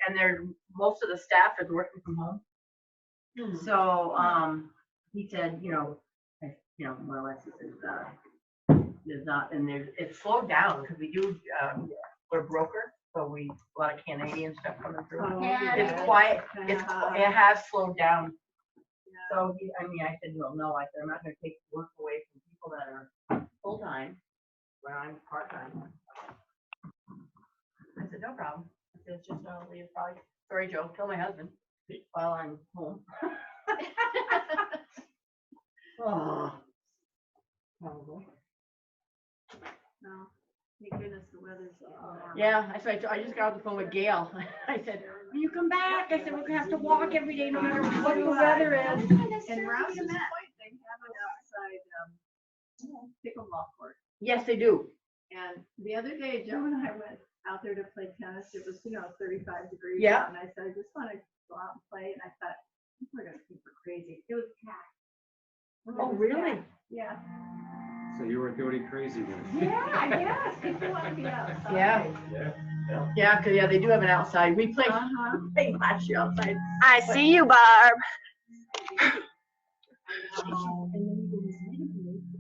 and most of the staff is working from home. So he said, more or less, he says, there's not, and it's slowed down because we do, we're a broker, so a lot of Canadian stuff coming through. It's quiet. It has slowed down. So I said, well, no, I said, I'm not going to take work away from people that are full time when I'm part time. I said, no problem. I said, it's just probably, sorry, Joe, kill my husband while I'm home. Oh, probably. No, thank goodness the weather's Yeah, I just got off the phone with Gail. I said, when you come back, I said, we're gonna have to walk every day no matter what the weather is. And Rouse's Point, they have an outside pickleball court. Yes, they do. And the other day, Joe and I went out there to play tennis. It was, 35 degrees Yeah. out, and I said, I just want to go out and play. And I thought, people are gonna think we're crazy. It was packed. Oh, really? Yeah. So you were doing crazy then? Yeah, yes. People want to be outside. Yeah. Yeah, because they do have an outside. We played last year outside. I see you, Barb.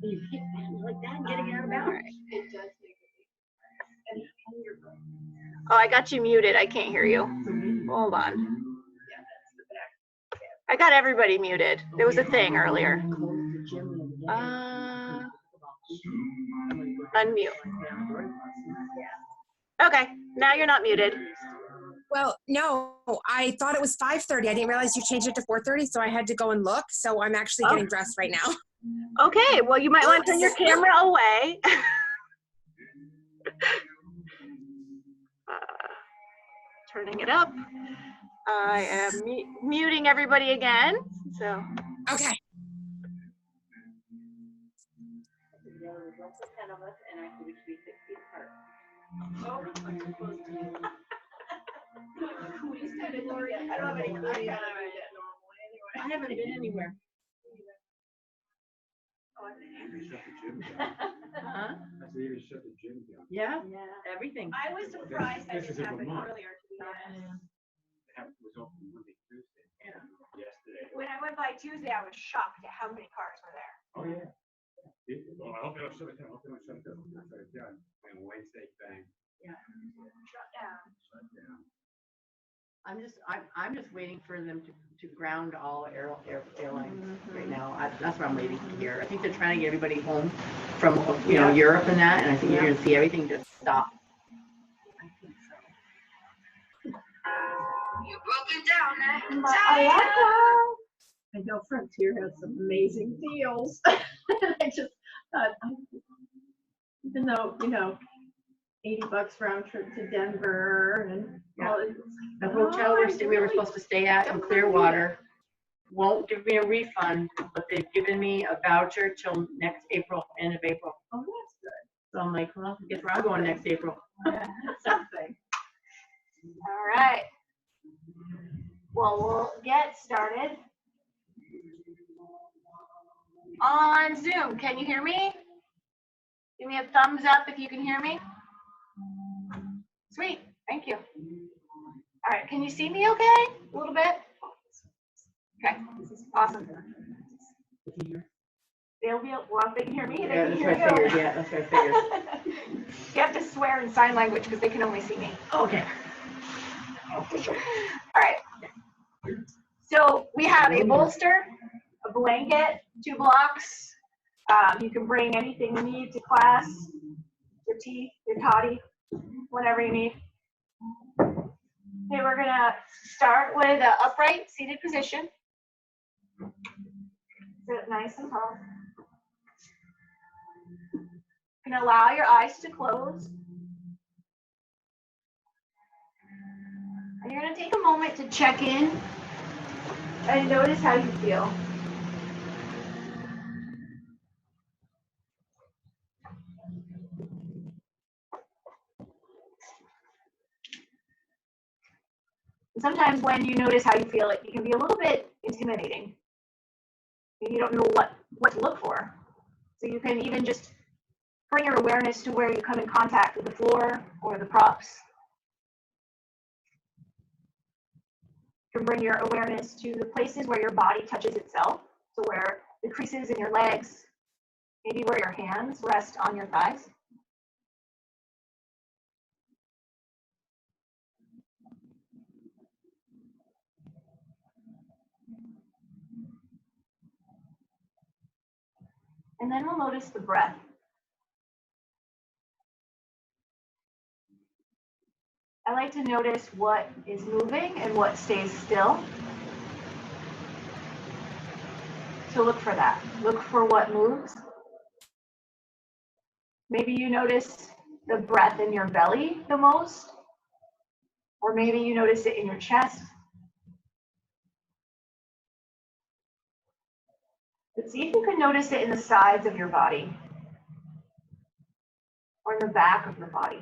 You kick hands like that, getting out of bounds. It does make a difference. And you're right. Oh, I got you muted. I can't hear you. Hold on. I got everybody muted. There was a thing earlier. Unmute. Okay, now you're not muted. Well, no, I thought it was 5:30. I didn't realize you changed it to 4:30, so I had to go and look. So I'm actually getting dressed right now. Okay, well, you might want to turn your camera away. Turning it up. I am muting everybody again. So. Okay. I haven't been anywhere. Huh? I said you shut the gym down. Yeah, everything. I was surprised that This is it in happened Vermont. earlier, to be honest. It was open Monday, Tuesday. Yesterday. When I went by Tuesday, I was shocked at how many cars were there. Oh, yeah. Well, I hope they don't shut it down. I hope they don't shut it down. Shut it down. And Wednesday, bang. Yeah. Shut down. Shut down. I'm just waiting for them to ground all airlines right now. That's what I'm waiting to hear. I think they're trying to get everybody home from Europe and that, and I think you're gonna see everything just stop. I think so. You broke it down, I know Frontier has some amazing deals. I just thought, even though, $80 round trip to Denver and all this. The hotel we were supposed to stay at in Clearwater won't give me a refund, but they've given me a voucher till next April, end of April. Oh, that's good. So I'm like, well, I guess I'm going next April. Yeah, something. All right. Well, we'll get started. On Zoom, can you hear me? Give me a thumbs up if you can hear me. Sweet, thank you. All right, can you see me okay? A little bit? Okay, awesome. They'll be, well, if they can hear me, they Yeah, can that's hear what I figured. you. Yeah, that's what I figured. You have to swear in sign language because they can only see me. Okay. All right. So we have a bolster, a blanket, 2 blocks. You can bring anything you need to class, your tea, your toddy, whatever you need. Okay, we're gonna start with an upright seated position. Sit nice and tall. You can allow your eyes to close. And you're gonna take a moment to check in and notice how you feel. Sometimes when you notice how you feel, it can be a little bit intimidating. You don't know what to look for. So you can even just bring your awareness to where you come in contact with the floor or the props. You can bring your awareness to the places where your body touches itself. So where the creases in your legs, maybe where your hands rest on your thighs. And then we'll notice the breath. I like to notice what is moving and what stays still. So look for that. Look for what moves. Maybe you notice the breath in your belly the most, or maybe you notice it in your chest. But see if you can notice it in the sides of your body or in the back of your body.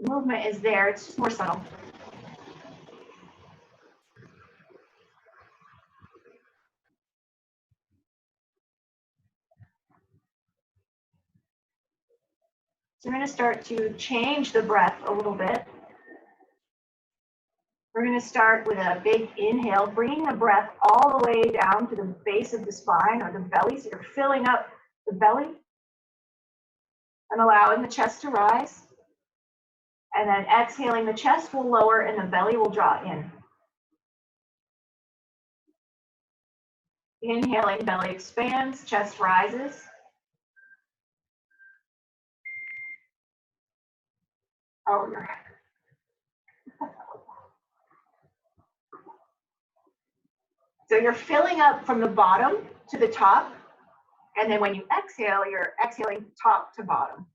The movement is there, it's just more subtle. So we're going to start to change the breath a little bit. We're going to start with a big inhale, bringing the breath all the way down to the base of the spine or the belly. So you're filling up the belly and allowing the chest to rise. And then exhaling, the chest will lower and the belly will draw in. Inhaling, belly expands, chest rises. Oh, you're So you're filling up from the bottom to the top, and then when you exhale, you're exhaling top to bottom.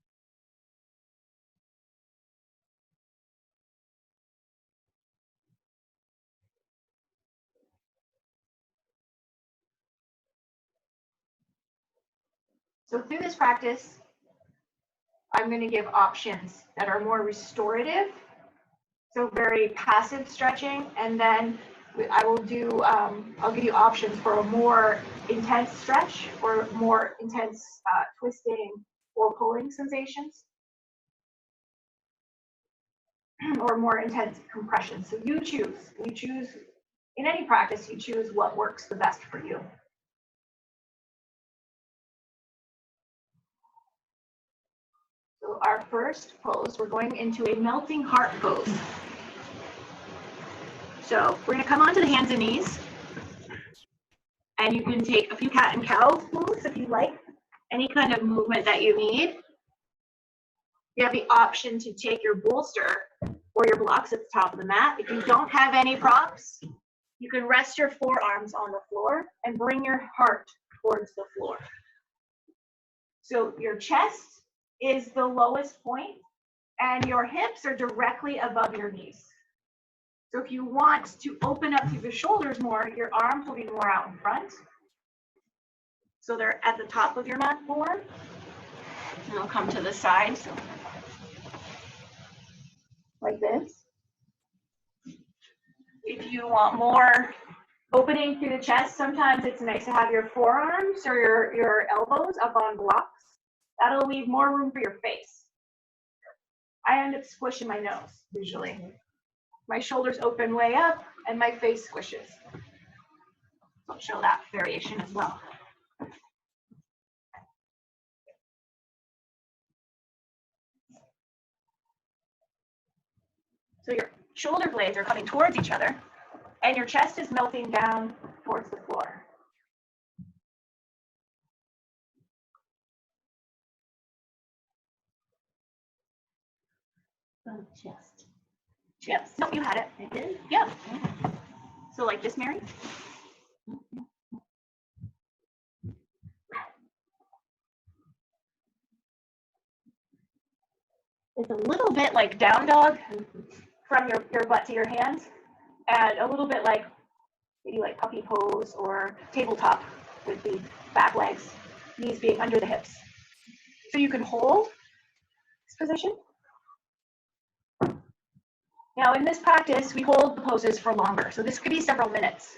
So through this practice, I'm going to give options that are more restorative, so very passive stretching, and then I will do, I'll give you options for a more intense stretch or more intense twisting or pulling sensations, or more intense compression. So you choose. You choose, in any practice, you choose what works the best for you. So our first pose, we're going into a melting heart pose. So we're going to come onto the hands and knees. And you can take a few cat and cow moves if you like, any kind of movement that you need. You have the option to take your bolster or your blocks at the top of the mat. If you don't have any props, you can rest your forearms on the floor and bring your heart towards the floor. So your chest is the lowest point and your hips are directly above your knees. So if you want to open up through the shoulders more, your arms will be more out in front. So they're at the top of your mat more. And they'll come to the side, so like this. If you want more opening through the chest, sometimes it's nice to have your forearms or your elbows up on blocks. That'll leave more room for your face. I end up squishing my nose, usually. My shoulders open way up and my face squishes. I'll show that variation as well. So your shoulder blades are coming towards each other and your chest is melting down towards the floor. Chest. Chest. No, you had it. I did. Yeah. So like this, Mary? It's a little bit like down dog from your butt to your hands, and a little bit like maybe like puppy pose or tabletop with the back legs, knees being under the hips. So you can hold this position. Now in this practice, we hold the poses for longer. So this could be several minutes.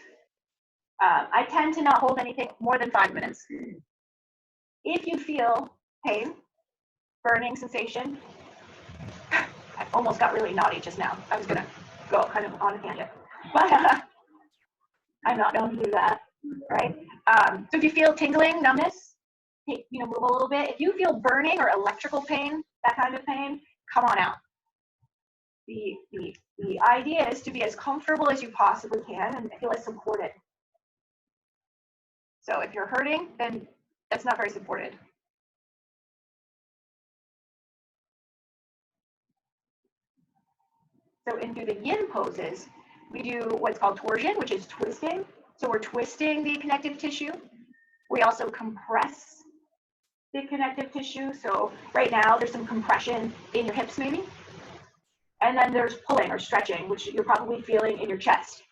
I tend to not hold anything more than 5 minutes. If you feel pain, burning sensation. I almost got really naughty just now. I was gonna go kind of on a tangent, but I'm not going to do that, right? So if you feel tingling, numbness, move a little bit. If you feel burning or electrical pain, that kind of pain, come on out. The idea is to be as comfortable as you possibly can and feel as supported. So if you're hurting, then that's not very supported. So in through the yin poses, we do what's called torsion, which is twisting. So we're twisting the connective tissue. We also compress the connective tissue. So right now there's some compression in your hips maybe. And then there's pulling or stretching, which you're probably feeling in your chest,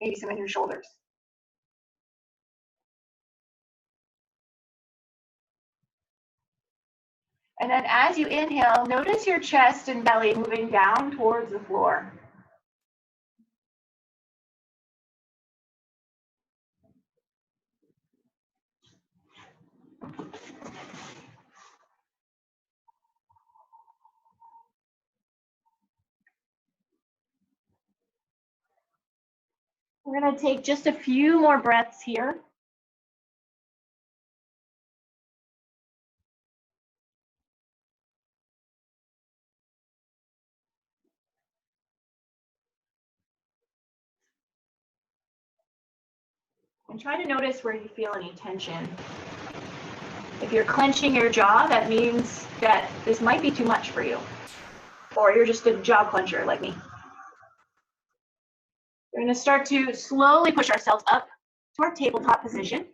maybe some in your shoulders. And then as you inhale, notice your chest and belly moving down towards the floor. We're going to take just a few more breaths here. And try to notice where you feel any tension. If you're clenching your jaw, that means that this might be too much for you. Or you're just a jaw clencher like me. We're going to start to slowly push ourselves up to our tabletop position.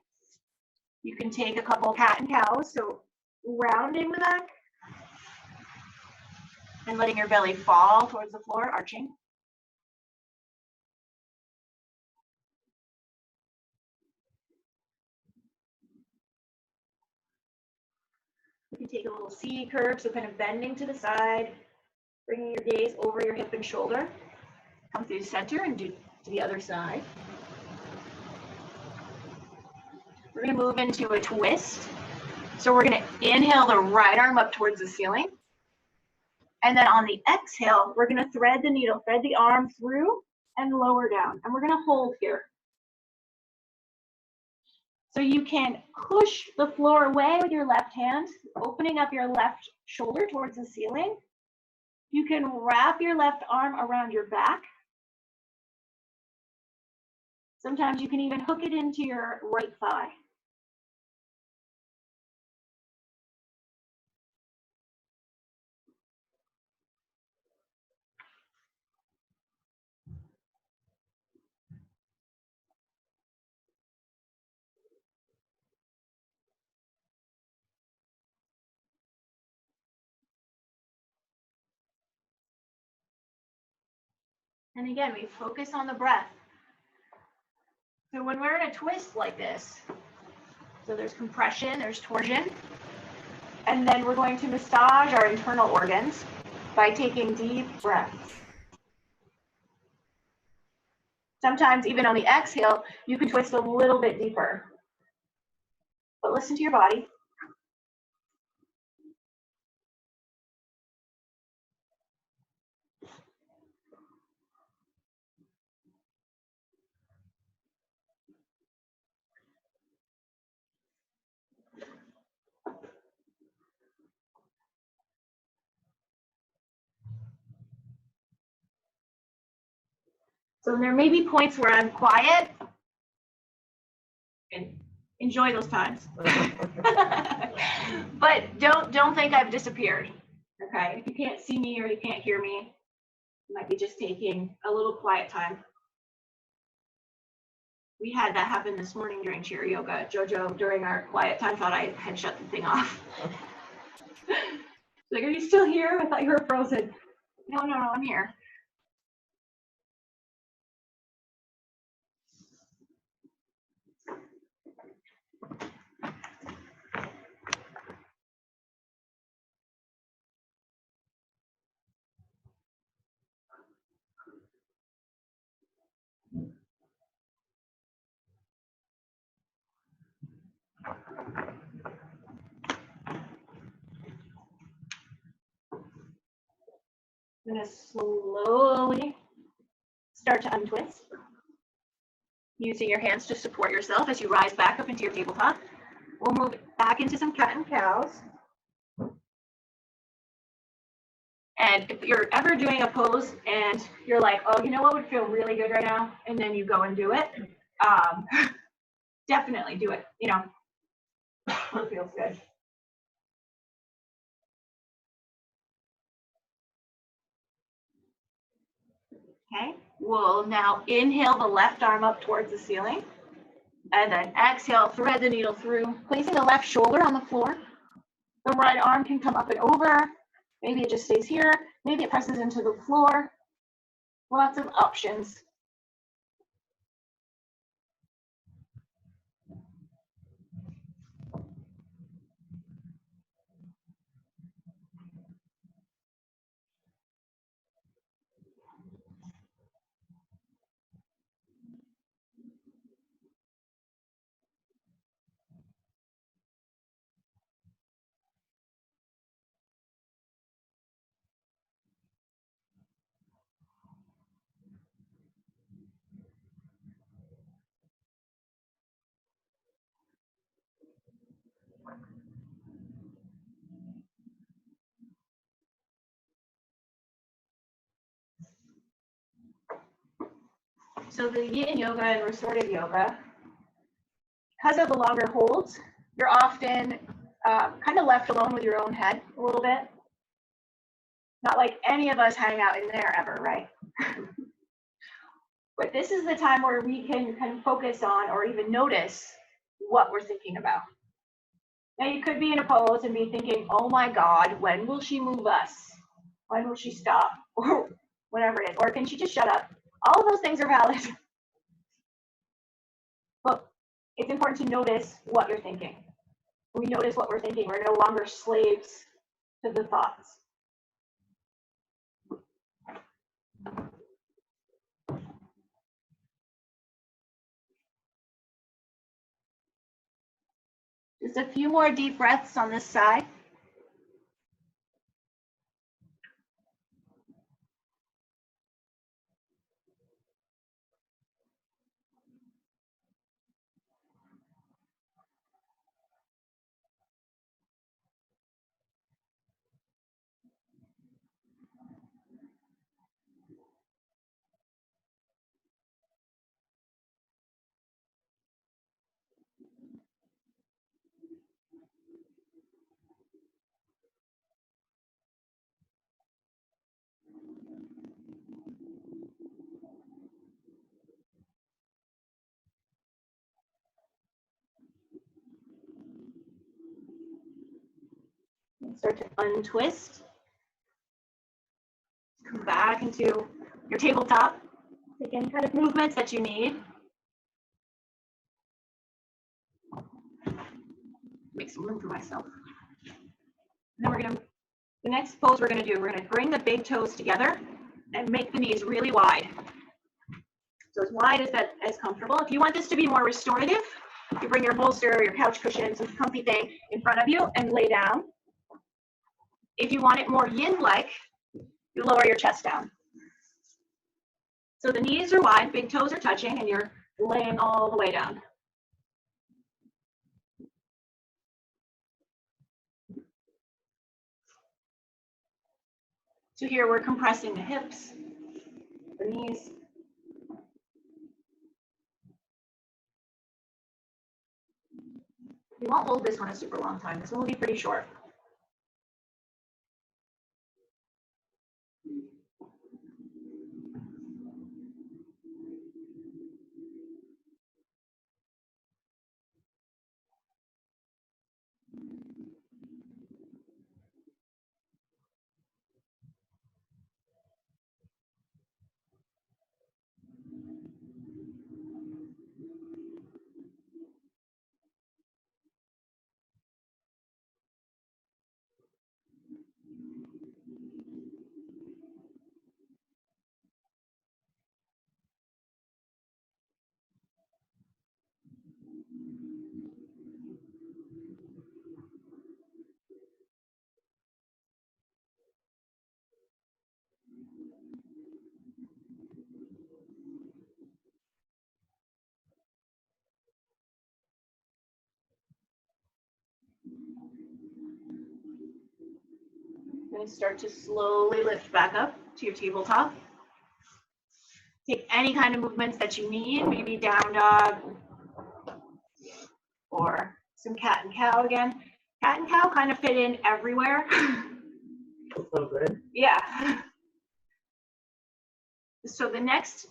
You can take a couple cat and cows, so rounding the back and letting your belly fall towards the floor, arching. You can take a little C curve, so kind of bending to the side, bringing your gaze over your hip and shoulder. Come through the center and do to the other side. We're going to move into a twist. So we're going to inhale the right arm up towards the ceiling. And then on the exhale, we're going to thread the needle, thread the arm through and lower down. And we're going to hold here. So you can push the floor away with your left hand, opening up your left shoulder towards the ceiling. You can wrap your left arm around your back. Sometimes you can even hook it into your right thigh. And again, we focus on the breath. So when we're in a twist like this, so there's compression, there's torsion, and then we're going to massage our internal organs by taking deep breaths. Sometimes even on the exhale, you can twist a little bit deeper. But listen to your body. So there may be points where I'm quiet, and enjoy those times. But don't think I've disappeared. Okay, if you can't see me or you can't hear me, you might be just taking a little quiet time. We had that happen this morning during chair yoga. Jojo, during our quiet time, thought I had shut the thing off. Like, are you still here? I thought you were frozen. No, I'm here. Gonna slowly start to untwist. Using your hands to support yourself as you rise back up into your tabletop. We'll move back into some cat and cows. And if you're ever doing a pose and you're like, oh, you know what would feel really good right now? And then you go and do it, definitely do it. You know, it feels good. Okay, we'll now inhale the left arm up towards the ceiling. And then exhale, thread the needle through, placing the left shoulder on the floor. The right arm can come up and over. Maybe it just stays here. Maybe it presses into the floor. Lots of options. So the yin yoga and restorative yoga, because of the longer holds, you're often kind of left alone with your own head a little bit. Not like any of us hang out in there ever, right? But this is the time where we can kind of focus on or even notice what we're thinking about. Now you could be in a pose and be thinking, oh my God, when will she move us? When will she stop? Or whatever it is. Or can she just shut up? All of those things are valid. But it's important to notice what you're thinking. When we notice what we're thinking, we're no longer slaves to the thoughts. Just a few more deep breaths on this side. And start to untwist. Come back into your tabletop. Take any kind of movements that you need. Make some room for myself. And then the next pose we're gonna do, we're gonna bring the big toes together and make the knees really wide. So as wide as comfortable. If you want this to be more restorative, you bring your bolster or your couch cushion, some comfy thing in front of you and lay down. If you want it more yin-like, you lower your chest down. So the knees are wide, big toes are touching, and you're laying all the way down. So here we're compressing the hips, the knees. We won't hold this one a super long time. This one will be pretty short. I'm going to start to slowly lift back up to your tabletop. Take any kind of movements that you need, maybe down dog or some cat and cow again. Cat and cow kind of fit in everywhere. So good. Yeah. So the next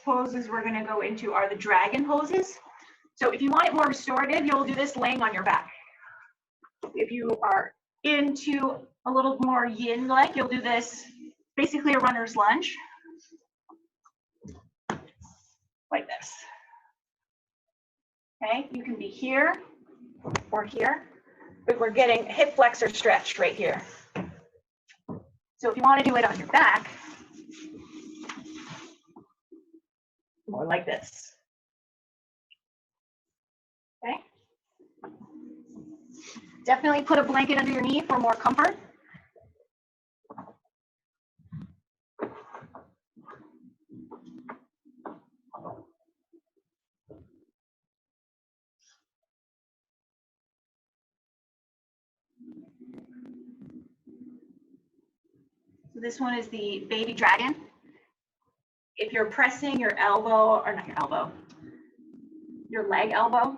poses we're going to go into are the dragon poses. So if you want it more restorative, you'll do this laying on your back. If you are into a little more yin-like, you'll do this basically a runner's lunge. Like this. Okay, you can be here or here, but we're getting hip flexor stretch right here. So if you want to do it on your back, more like this. Okay. Definitely put a blanket under your knee for more comfort. So this one is the baby dragon. If you're pressing your elbow, or not your elbow, your leg elbow,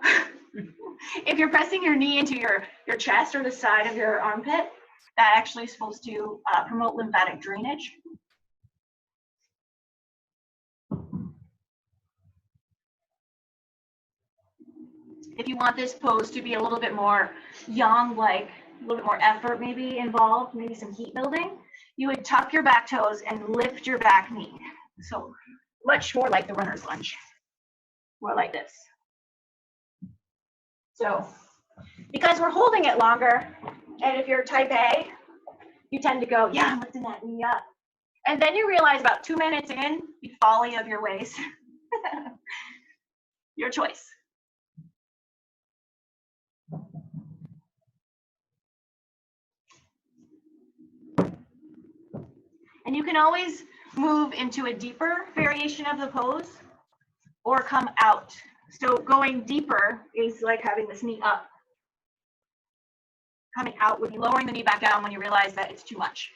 if you're pressing your knee into your chest or the side of your armpit, that actually is supposed to promote lymphatic drainage. If you want this pose to be a little bit more yang-like, a little bit more effort maybe involved, maybe some heat building, you would tuck your back toes and lift your back knee. So much more like the runner's lunge, more like this. So because we're holding it longer, and if you're type A, you tend to go, yeah, I'm lifting that knee up. And then you realize about 2 minutes in, the folly of your ways. Your choice. And you can always move into a deeper variation of the pose or come out. So going deeper is like having this knee up. Coming out would be lowering the knee back down when you realize that it's too much.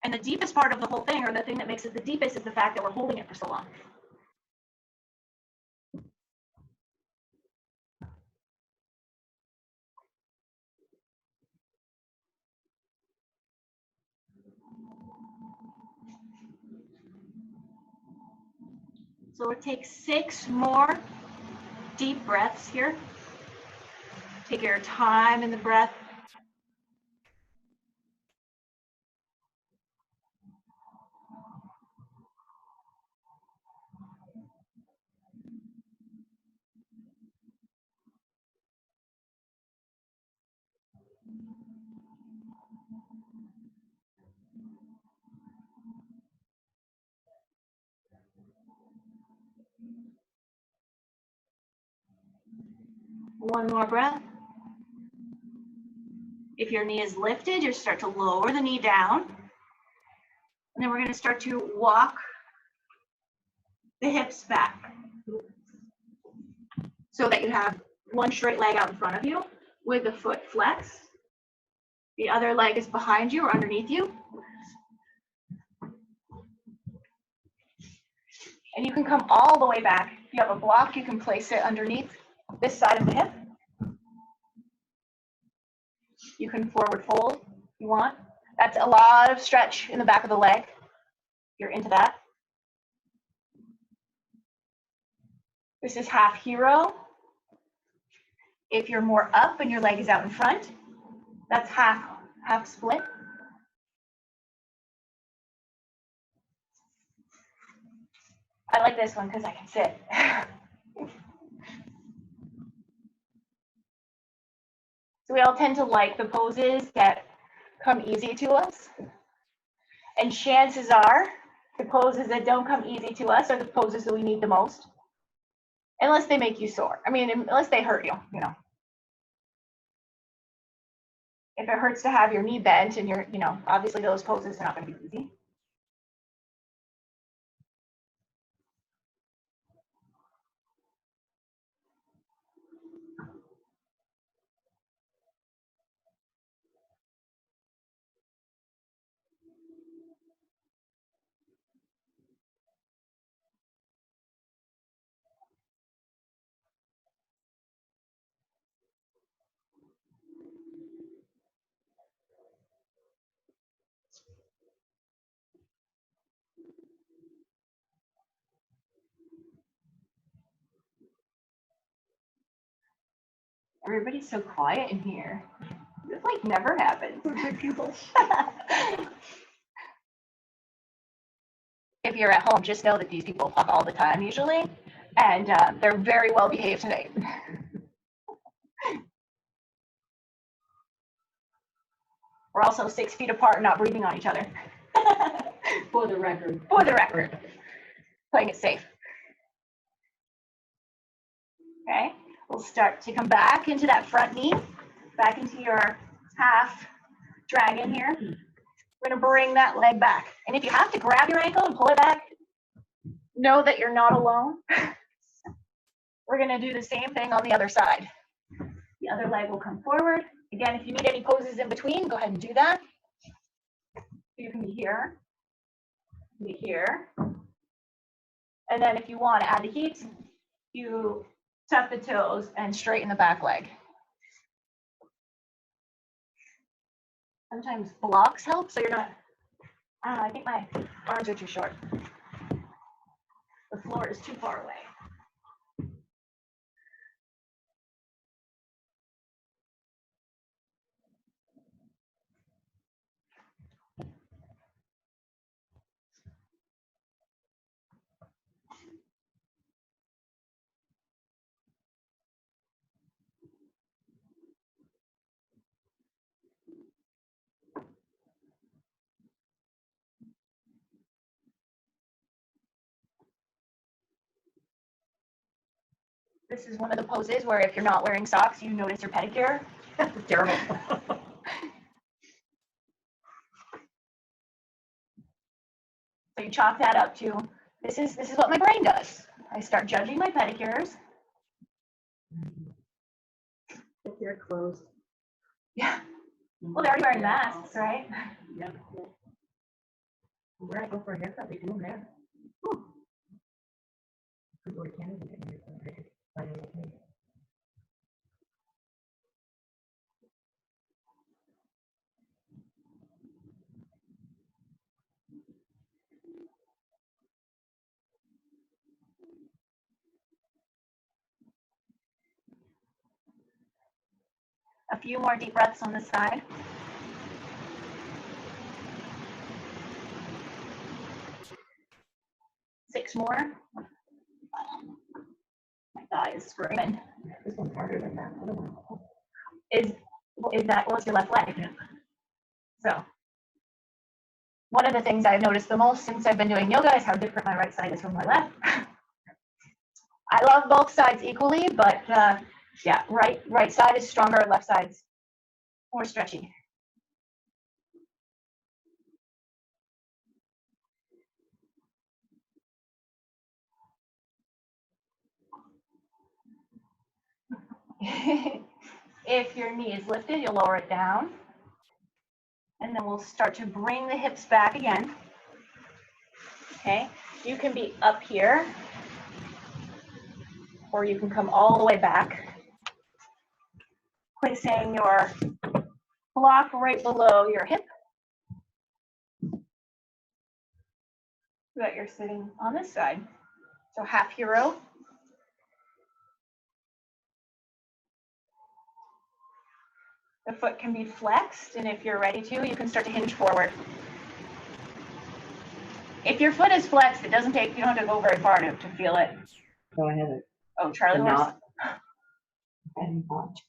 And the deepest part of the whole thing, or the thing that makes it the deepest, is the fact that we're holding it for so long. So we'll take 6 more deep breaths here. Take your time in the breath. One more breath. If your knee is lifted, you start to lower the knee down. And then we're going to start to walk the hips back so that you have one straight leg out in front of you with the foot flexed. The other leg is behind you or underneath you. And you can come all the way back. If you have a block, you can place it underneath this side of the hip. You can forward fold if you want. That's a lot of stretch in the back of the leg. You're into that. This is half hero. If you're more up and your leg is out in front, that's half split. I like this one because I can sit. So we all tend to like the poses that come easy to us. And chances are, the poses that don't come easy to us are the poses that we need the most. Unless they make you sore. I mean, unless they hurt you, you know. If it hurts to have your knee bent and you're, you know, obviously those poses are not going to be easy. Everybody's so quiet in here. This like never happens. If you're at home, just know that these people talk all the time usually, and they're very well behaved tonight. We're also 6 feet apart, not breathing on each other. For the record. For the record. Playing it safe. Okay, we'll start to come back into that front knee, back into your half dragon here. We're gonna bring that leg back. And if you have to grab your ankle and pull it back, know that you're not alone. We're gonna do the same thing on the other side. The other leg will come forward. Again, if you need any poses in between, go ahead and do that. You can be here, be here. And then if you want to add the heat, you tuck the toes and straighten the back leg. Sometimes blocks help, so you're not, I think my arms are too short. The floor is too far away. This is one of the poses where if you're not wearing socks, you notice your pedicure. Terrible. So you chalk that up to, this is what my brain does. I start judging my pedicures. If they're closed. Yeah. Well, they're already wearing masks, right? Yeah. Where I go for a haircut, they do them there. Could go to Canada and get my haircut. I could find it okay. A few more deep breaths on this side. Six more. My thigh is screaming. This one's harder than that other one. Is that, what's your left leg? So one of the things I've noticed the most since I've been doing yoga is how different my right side is from my left. I love both sides equally, but yeah, right side is stronger, left side's more stretchy. If your knee is lifted, you'll lower it down. And then we'll start to bring the hips back again. Okay, you can be up here, or you can come all the way back, placing your block right below your hip, so that you're sitting on this side. So half hero. The foot can be flexed, and if you're ready to, you can start to hinge forward. If your foot is flexed, it doesn't take, you don't have to go very far to feel it. Go ahead. Oh, Charlie horse. And watch.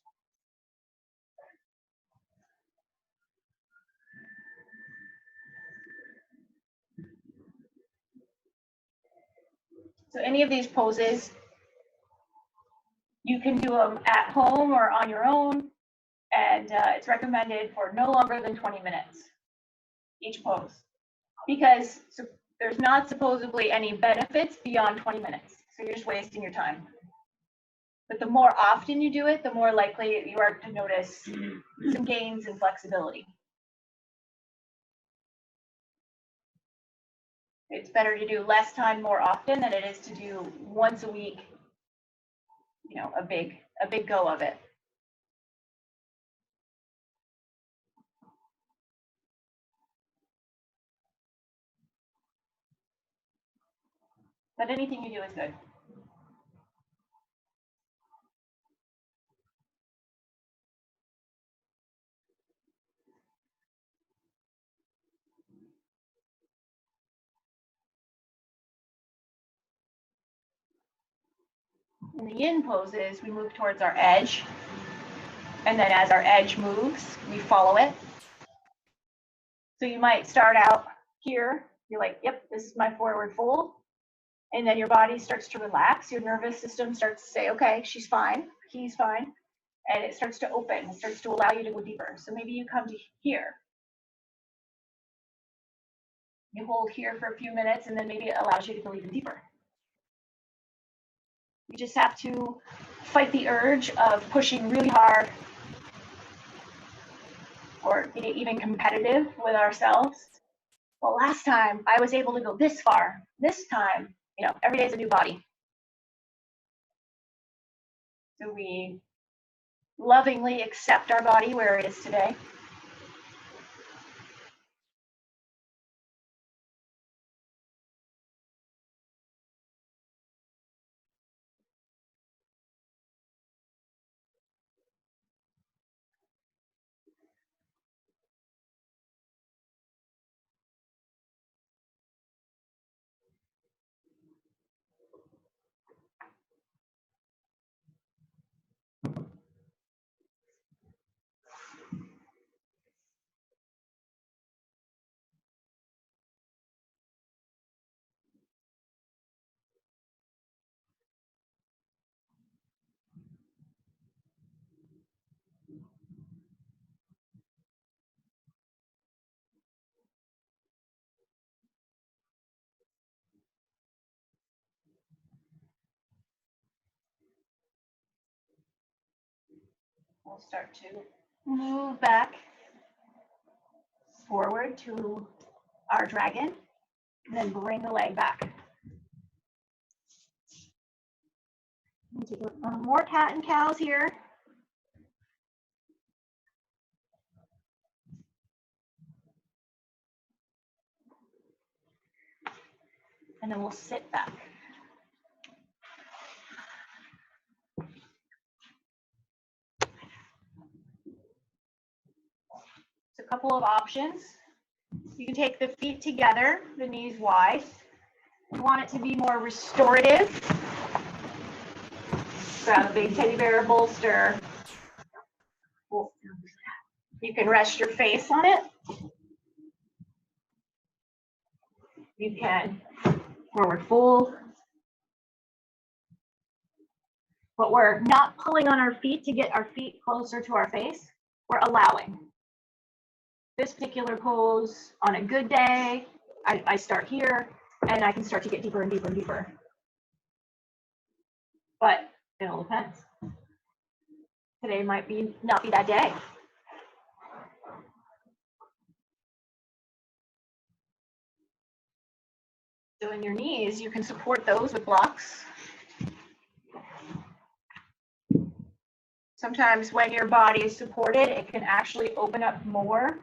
So any of these poses, you can do them at home or on your own, and it's recommended for no longer than 20 minutes each pose, because there's not supposedly any benefits beyond 20 minutes, so you're just wasting your time. But the more often you do it, the more likely you are to notice some gains in flexibility. It's better to do less time more often than it is to do once a week, you know, a big go of it. But anything you do is good. In the yin poses, we move towards our edge. And then as our edge moves, we follow it. So you might start out here. You're like, yep, this is my forward fold. And then your body starts to relax. Your nervous system starts to say, okay, she's fine, he's fine. And it starts to open. It starts to allow you to go deeper. So maybe you come to here. You hold here for a few minutes, and then maybe it allows you to go even deeper. You just have to fight the urge of pushing really hard or get even competitive with ourselves. Well, last time I was able to go this far. This time, you know, every day is a new body. So we lovingly accept our body where it is today. We'll start to move back forward to our dragon, and then bring the leg back. More cat and cows here. And then we'll sit back. A couple of options. You can take the feet together, the knees wide. You want it to be more restorative. Grab a big teddy bear bolster. You can rest your face on it. You can forward fold. But we're not pulling on our feet to get our feet closer to our face. We're allowing. This particular pose, on a good day, I start here, and I can start to get deeper and deeper and deeper. But it all depends. Today might not be that day. So in your knees, you can support those with blocks. Sometimes when your body is supported, it can actually open up more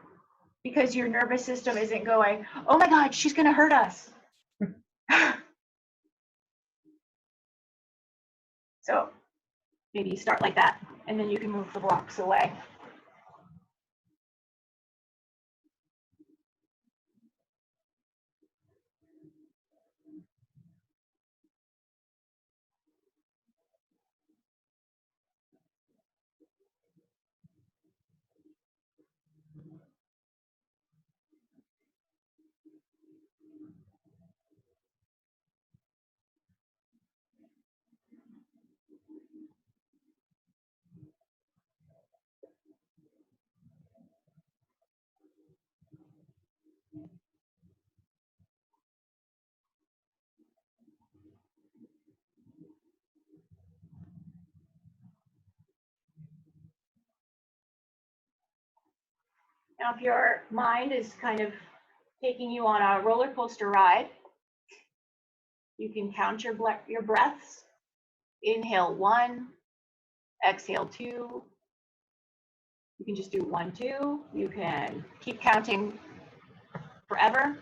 because your nervous system isn't going, oh my God, she's gonna hurt us. So maybe you start like that, and then you can move the blocks away. Now, if your mind is kind of taking you on a roller coaster ride, you can count your breaths. Inhale 1, exhale 2. You can just do 1, 2. You can keep counting forever.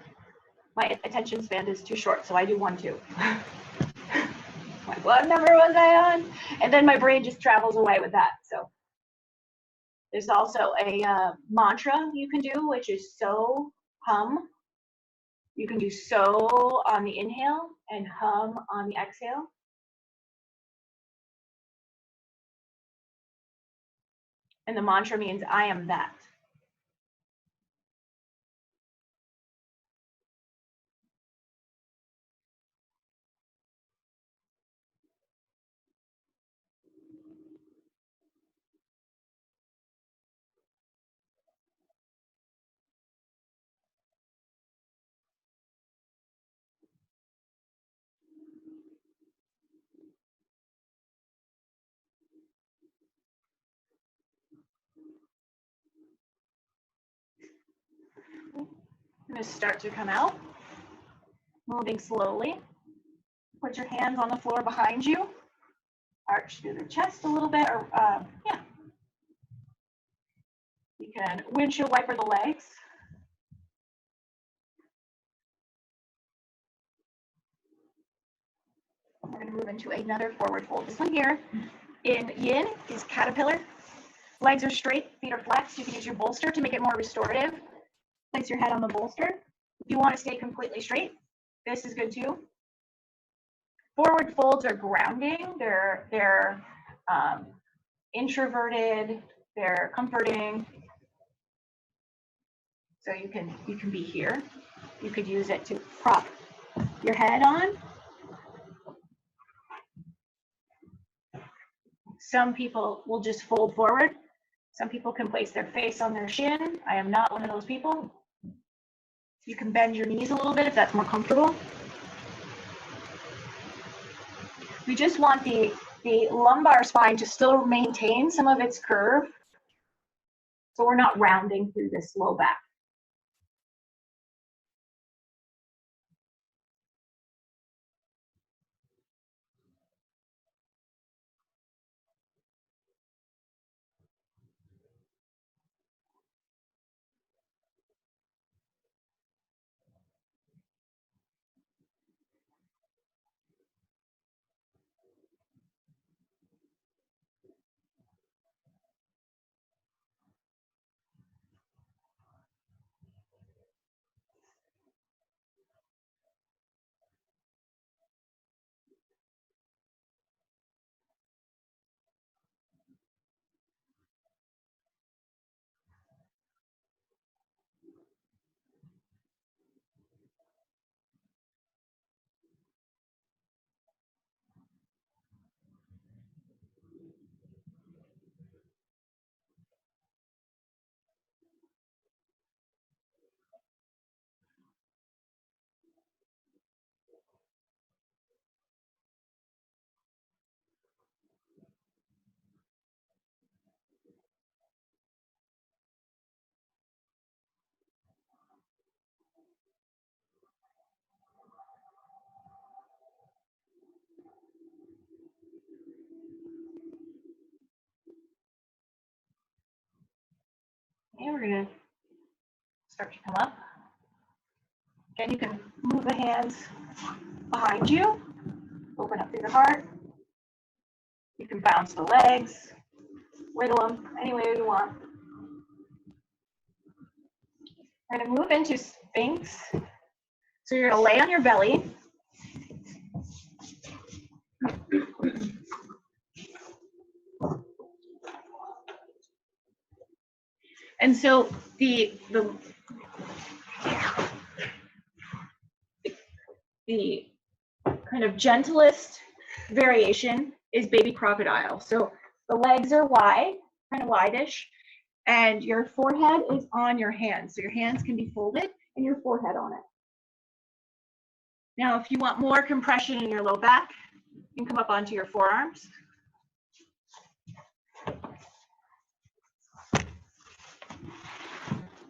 My attention span is too short, so I do 1, 2. Like, what number was I on? And then my brain just travels away with that. So there's also a mantra you can do, which is so, hum. You can do so on the inhale and hum on the exhale. And the mantra means I am that. I'm going to start to come out, moving slowly. Put your hands on the floor behind you. Arch through the chest a little bit, or yeah. You can windshield wiper the legs. We're going to move into another forward fold. This one here in yin is caterpillar. Legs are straight, feet are flexed. You can use your bolster to make it more restorative. Place your head on the bolster. If you want to stay completely straight, this is good too. Forward folds are grounding. They're introverted. They're comforting. So you can be here. You could use it to prop your head on. Some people will just fold forward. Some people can place their face on their shin. I am not one of those people. You can bend your knees a little bit if that's more comfortable. We just want the lumbar spine to still maintain some of its curve. So we're not rounding through this low back. Okay, we're gonna start to come up. Again, you can move the hands behind you, open up through the heart. You can bounce the legs, wiggle them any way you want. We're gonna move into Sphinx. So you're gonna lay on your belly. And so the kind of gentlest variation is baby crocodile. So the legs are wide, kind of wide-ish, and your forehead is on your hands. So your hands can be folded and your forehead on it. Now, if you want more compression in your low back, you can come up onto your forearms.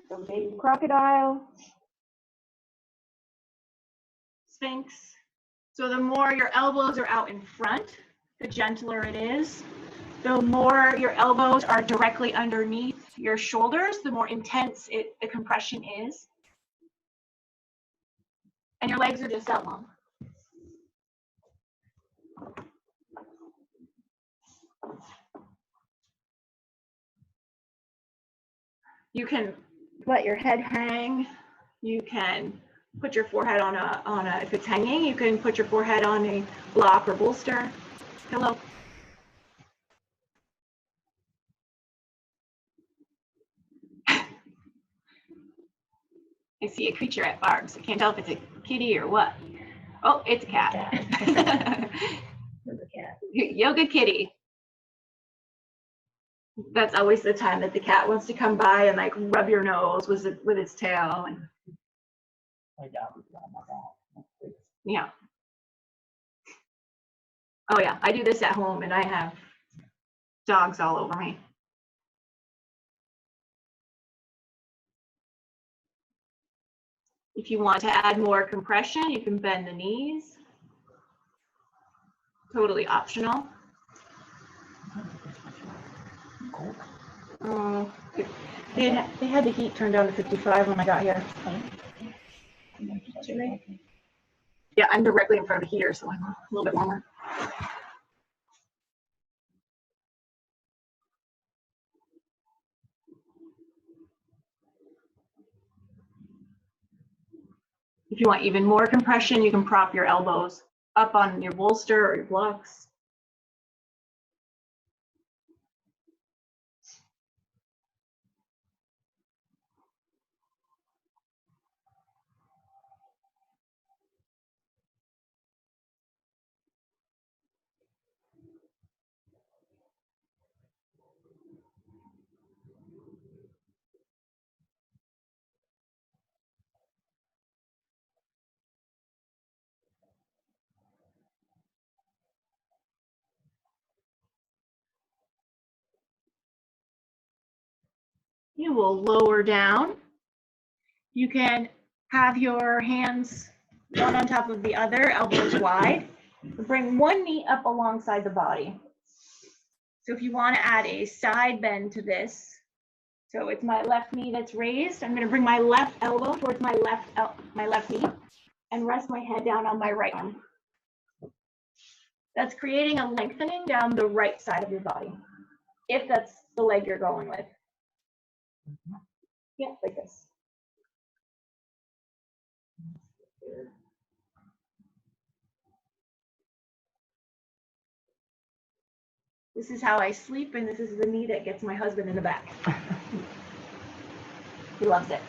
So baby crocodile, Sphinx. So the more your elbows are out in front, the gentler it is. The more your elbows are directly underneath your shoulders, the more intense the compression is. And your legs are just that long. You can let your head hang. You can put your forehead on a, if it's hanging, you can put your forehead on a block or bolster, pillow. I see a creature at Barb's. I can't tell if it's a kitty or what. Oh, it's a cat. There's a cat. Yoga kitty. That's always the time that the cat wants to come by and like rub your nose with its tail. And My dog was on my back. yeah. Oh yeah, I do this at home and I have dogs all over me. If you want to add more compression, you can bend the knees. Totally optional. Oh, they had the heat turned down to 55 when I got here. Yeah, I'm directly in front of the heater, so I'm a little bit warmer. If you want even more compression, you can prop your elbows up on your bolster or your blocks. You will lower down. You can have your hands one on top of the other, elbows wide. Bring one knee up alongside the body. So if you want to add a side bend to this, so it's my left knee that's raised, I'm going to bring my left elbow towards my left knee and rest my head down on my right arm. That's creating a lengthening down the right side of your body, if that's the leg you're going with. Yeah, like this. This is how I sleep, and this is the knee that gets my husband in the back. He loves it.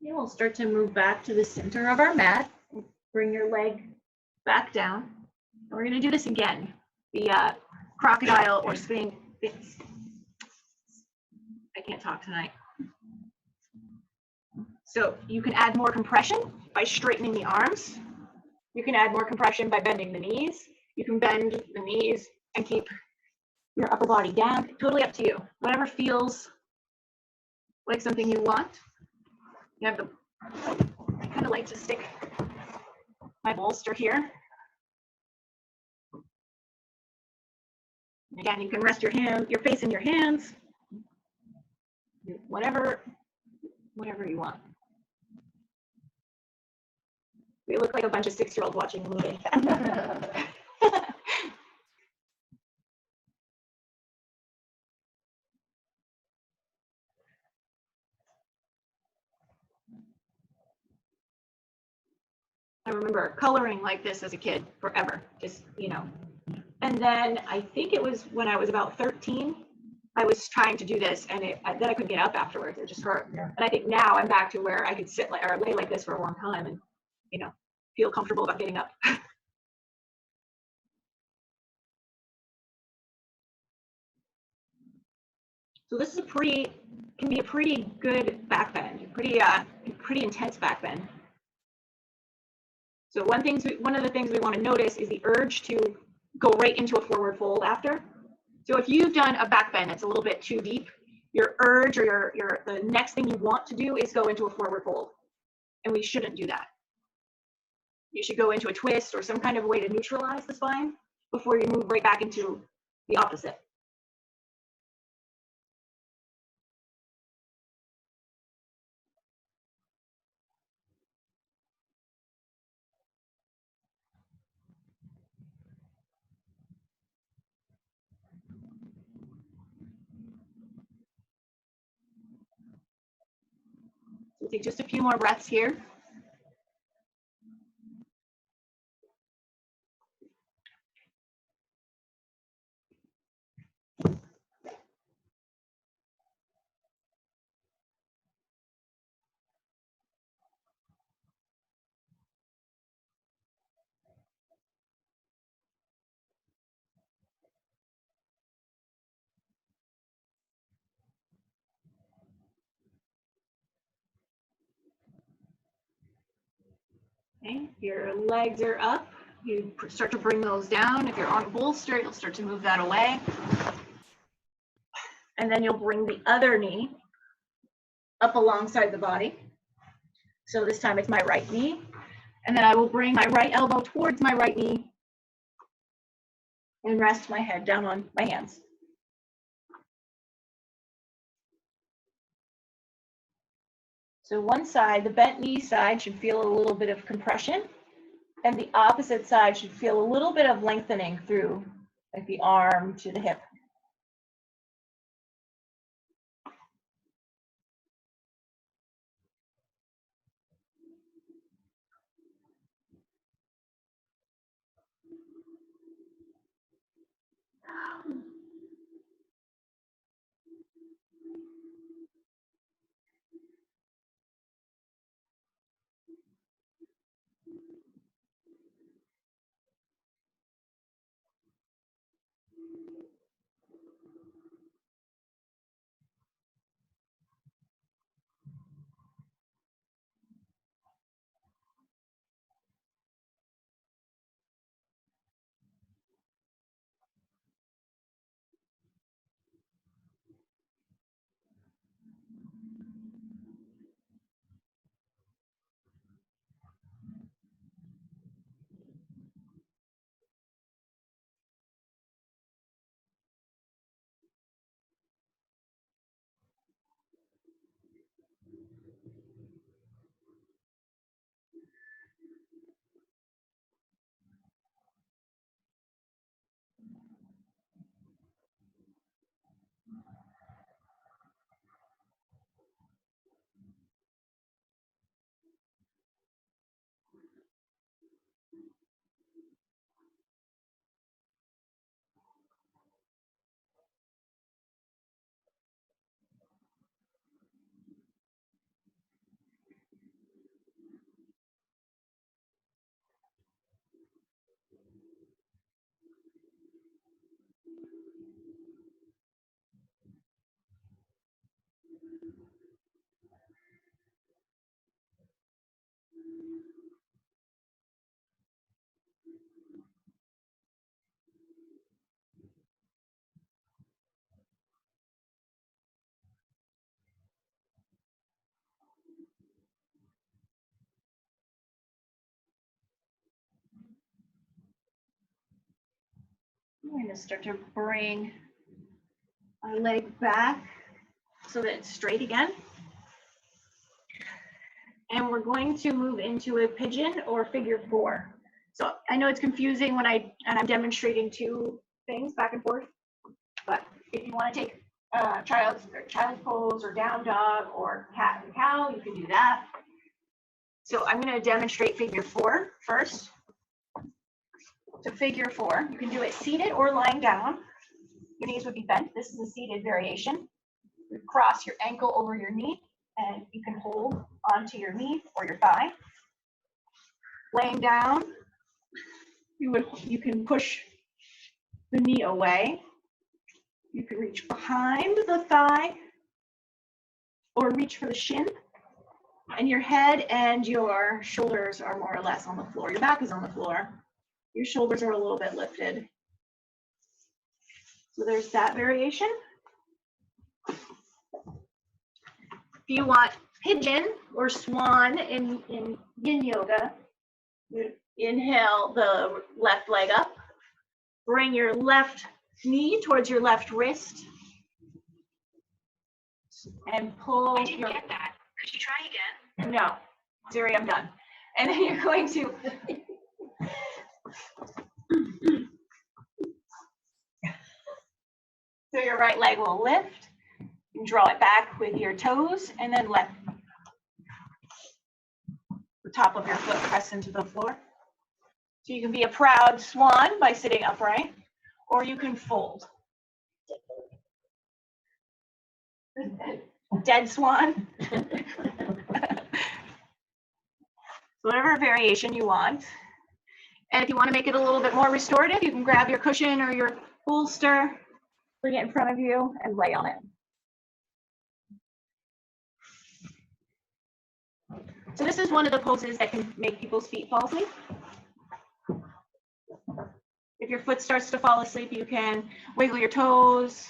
Yeah, we'll start to move back to the center of our mat. Bring your leg back down. And we're going to do this again. The crocodile or sphinx. I can't talk tonight. So you can add more compression by straightening the arms. You can add more compression by bending the knees. You can bend the knees and keep your upper body down. Totally up to you. Whatever feels like something you want. You have the, I kind of like to stick my bolster here. Again, you can rest your face in your hands. Whatever you want. We look like a bunch of 6-year-olds watching a movie. I remember coloring like this as a kid forever, just, you know. And then I think it was when I was about 13, I was trying to do this and then I couldn't get up afterwards. It just hurt. And I think now I'm back to where I could sit like, or lay like this for a long time and, you know, feel comfortable about getting up. So this is can be a pretty good back bend, pretty intense back bend. So one of the things we want to notice is the urge to go right into a forward fold after. So if you've done a back bend that's a little bit too deep, your urge or the next thing you want to do is go into a forward fold. And we shouldn't do that. You should go into a twist or some kind of way to neutralize the spine before you move right back into the opposite. So take just a few more breaths here. Okay, your legs are up. You start to bring those down. If you're on a bolster, you'll start to move that away. And then you'll bring the other knee up alongside the body. So this time it's my right knee. And then I will bring my right elbow towards my right knee and rest my head down on my hands. So one side, the bent knee side, should feel a little bit of compression, and the opposite side should feel a little bit of lengthening through like the arm to the hip. I'm going to start to bring my leg back so that it's straight again. And we're going to move into a pigeon or figure four. So I know it's confusing when I'm demonstrating two things back and forth, but if you want to take child's pose or down dog or cat and cow, you can do that. So I'm going to demonstrate figure 4 first. So figure 4, you can do it seated or lying down. Your knees would be bent. This is a seated variation. You cross your ankle over your knee, and you can hold onto your knee or your thigh. Laying down, you can push the knee away. You can reach behind the thigh or reach for the shin. And your head and your shoulders are more or less on the floor. Your back is on the floor. Your shoulders are a little bit lifted. So there's that variation. If you want pigeon or swan in yin yoga, you inhale the left leg up. Bring your left knee towards your left wrist. And pull. I didn't get that. Could you try again? No, Siri, I'm done. And then you're going to so your right leg will lift. You can draw it back with your toes and then let the top of your foot press into the floor. So you can be a proud swan by sitting upright, or you can fold. Dead swan. Whatever variation you want. And if you want to make it a little bit more restorative, you can grab your cushion or your bolster, bring it in front of you, and lay on it. So this is one of the poses that can make people's feet fall asleep. If your foot starts to fall asleep, you can wiggle your toes.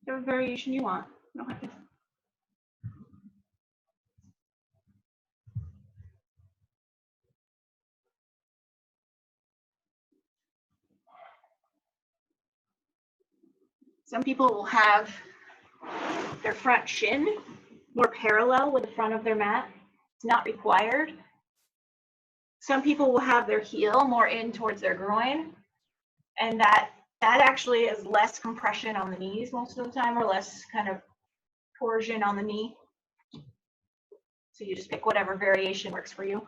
Whatever variation you want. You don't have to. Some people will have their front shin more parallel with the front of their mat. It's not required. Some people will have their heel more in towards their groin, and that actually is less compression on the knees most of the time, or less kind of torsion on the knee. So you just pick whatever variation works for you.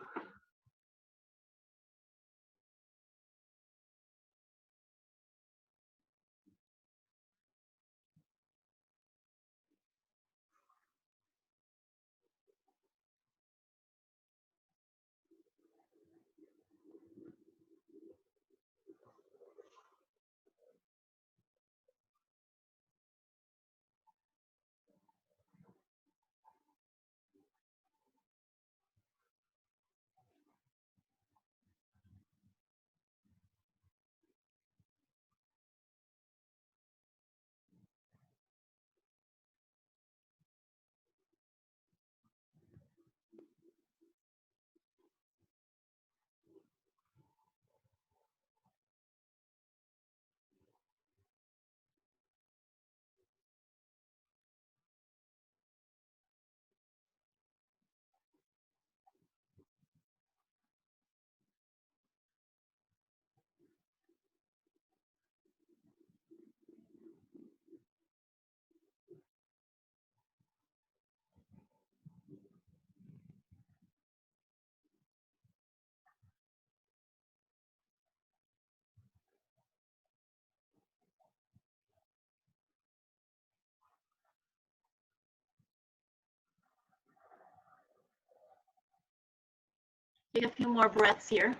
Take a few more breaths here.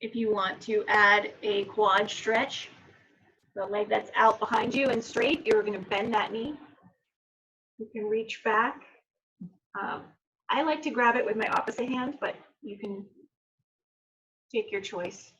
If you want to add a quad stretch, the leg that's out behind you and straight, you're going to bend that knee. You can reach back. I like to grab it with my opposite hand, but you can take your choice.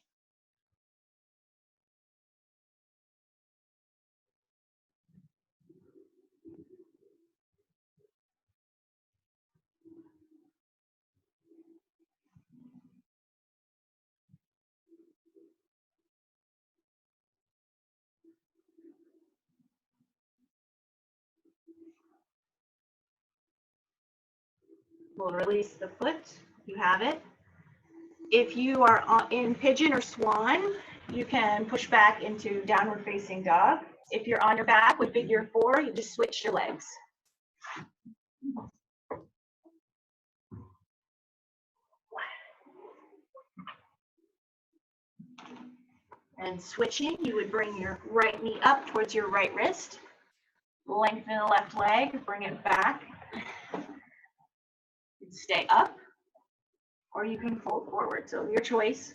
We'll release the foot. You have it. If you are in pigeon or swan, you can push back into downward facing dog. If you're on your back with figure 4, you just switch your legs. And switching, you would bring your right knee up towards your right wrist, lengthen the left leg, bring it back, stay up, or you can fold forward, so your choice.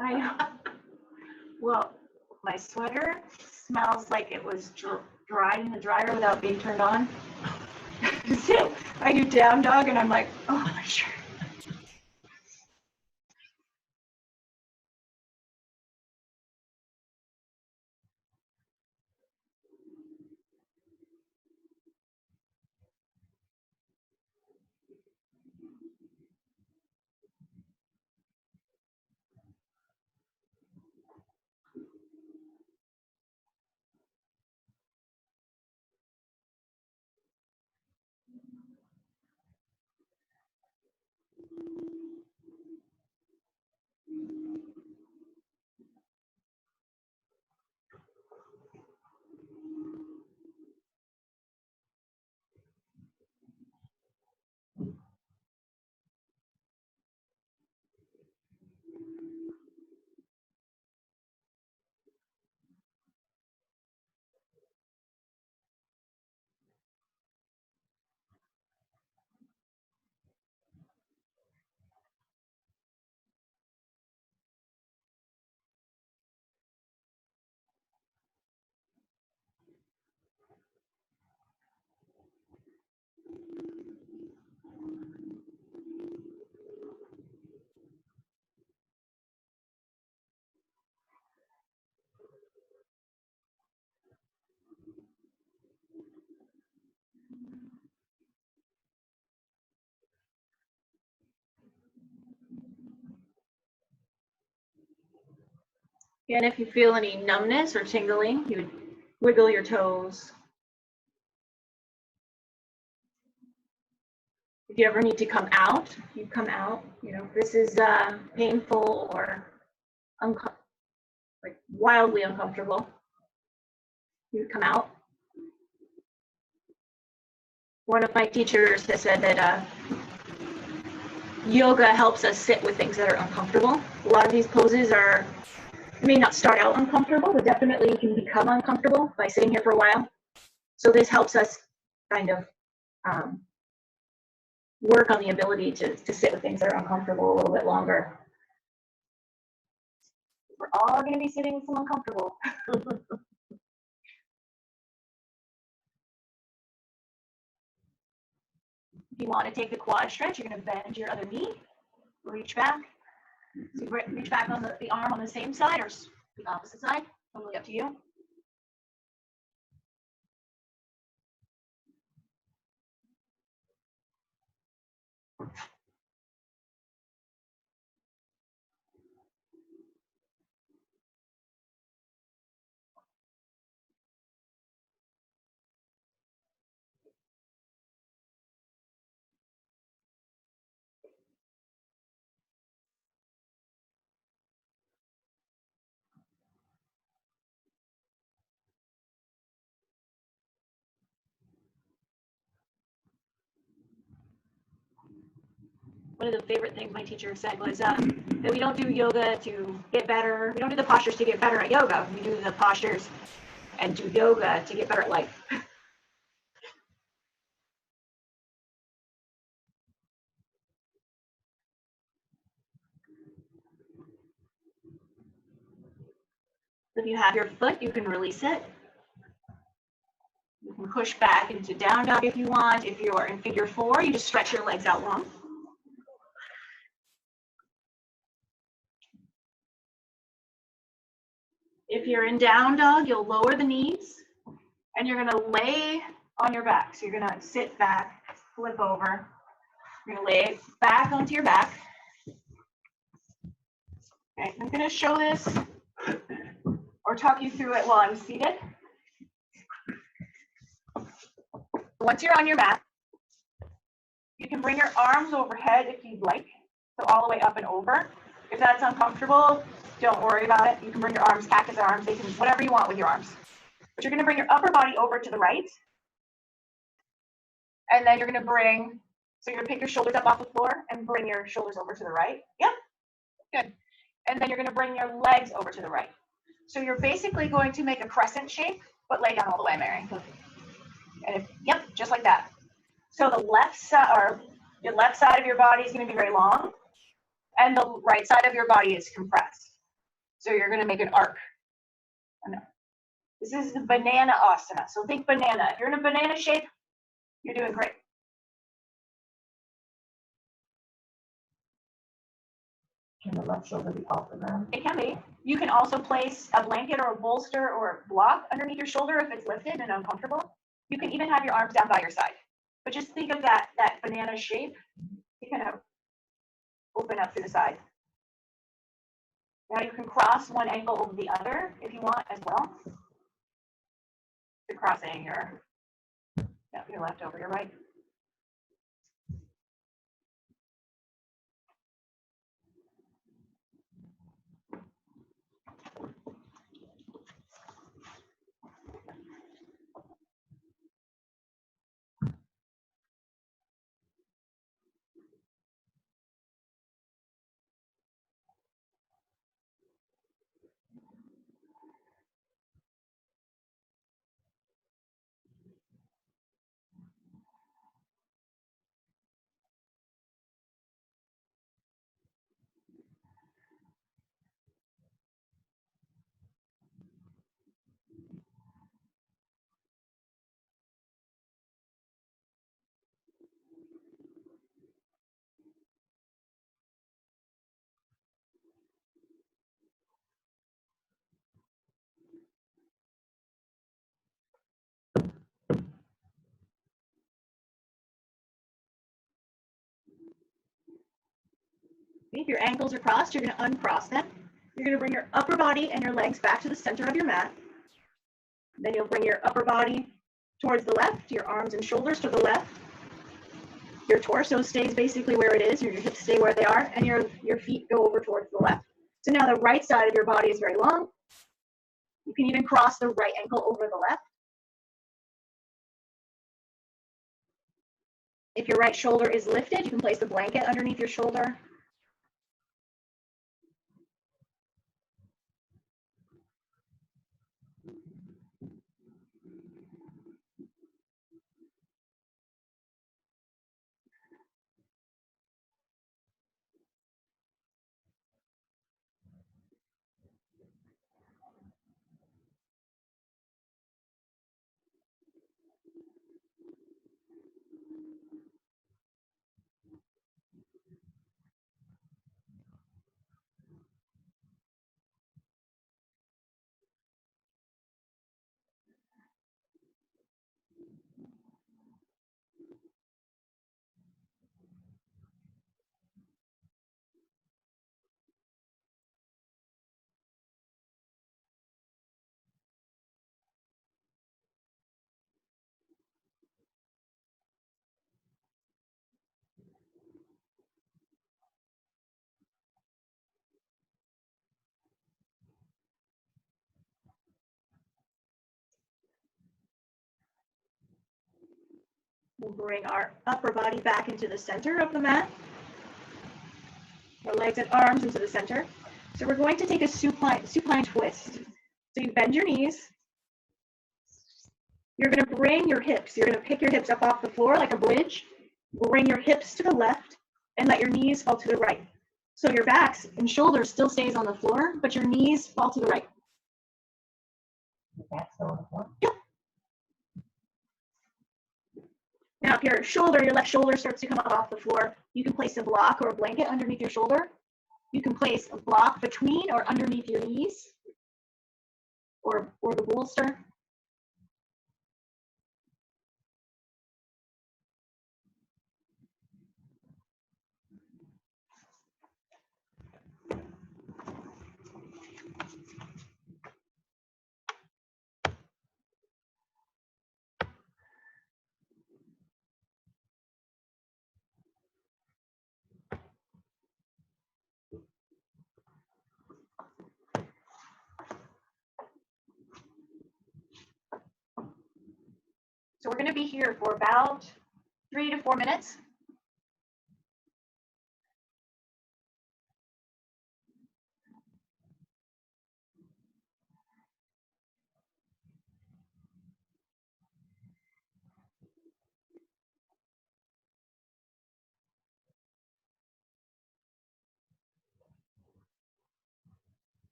I know. Well, my sweater smells like it was dried in the dryer without being turned on. So I do down dog and I'm like, oh, my shirt. And if you feel any numbness or tingling, you would wiggle your toes. If you ever need to come out, you come out. You know, if this is painful or like wildly uncomfortable, you come out. One of my teachers has said that yoga helps us sit with things that are uncomfortable. A lot of these poses may not start out uncomfortable, but definitely can become uncomfortable by sitting here for a while. So this helps us kind of work on the ability to sit with things that are uncomfortable a little bit longer. We're all going to be sitting with some uncomfortable. If you want to take the quad stretch, you're going to bend your other knee, reach back. So you reach back on the arm on the same side or the opposite side, totally up to you. One of the favorite things my teacher said was that we don't do yoga to get better. We don't do the postures to get better at yoga. We do the postures and do yoga to get better at life. If you have your foot, you can release it. You can push back into down dog if you want. If you're in figure 4, you just stretch your legs out long. If you're in down dog, you'll lower the knees and you're gonna lay on your back. So you're gonna sit back, flip over. You're gonna lay back onto your back. Okay, I'm gonna show this or talk you through it while I'm seated. Once you're on your mat, you can bring your arms overhead if you'd like, so all the way up and over. If that's uncomfortable, don't worry about it. You can bring your arms, cactus arms, they can, whatever you want with your arms. But you're gonna bring your upper body over to the right. And then you're gonna bring, so you're gonna pick your shoulders up off the floor and bring your shoulders over to the right. Yep, good. And then you're gonna bring your legs over to the right. So you're basically going to make a crescent shape, but lay down all the way, Mary. And if, yep, just like that. So the left side, or the left side of your body is gonna be very long, and the right side of your body is compressed. So you're gonna make an arc. Oh, no. This is the banana asana. So think banana. If you're in a banana shape, you're doing great. Can the left shoulder be off the ground? It can be. You can also place a blanket or a bolster or a block underneath your shoulder if it's lifted and uncomfortable. You can even have your arms down by your side. But just think of that banana shape. You kind of open up to the side. Now you can cross one ankle over the other if you want as well. You're crossing your left over your right. If your ankles are crossed, you're going to uncross them. You're going to bring your upper body and your legs back to the center of your mat. Then you'll bring your upper body towards the left, your arms and shoulders to the left. Your torso stays basically where it is, your hips stay where they are, and your feet go over towards the left. So now the right side of your body is very long. You can even cross the right ankle over the left. If your right shoulder is lifted, you can place the blanket underneath your shoulder. We'll bring our upper body back into the center of the mat. Our legs and arms into the center. So we're going to take a supine twist. So you bend your knees. You're going to bring your hips. You're going to pick your hips up off the floor like a bridge. Bring your hips to the left and let your knees fall to the right. So your backs and shoulders still stays on the floor, but your knees fall to the right. The back's still on the floor? Yep. Now, if your left shoulder starts to come up off the floor, you can place a block or a blanket underneath your shoulder. You can place a block between or underneath your knees or the bolster. So we're going to be here for about 3 to 4 minutes.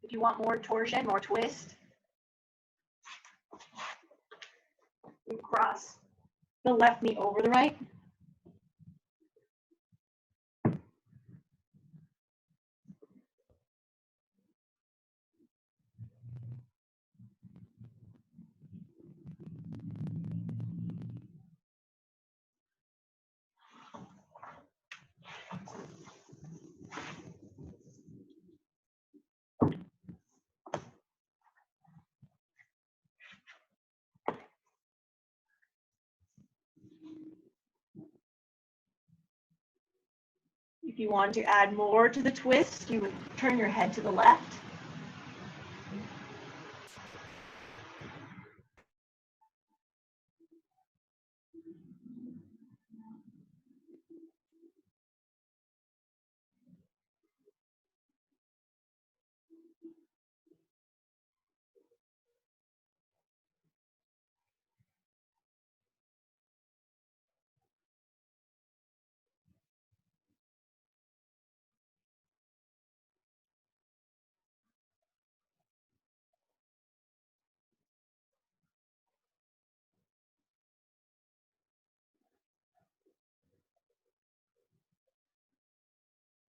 If you want more torsion, more twist, you cross the left knee over the right. If you want to add more to the twist, you would turn your head to the left.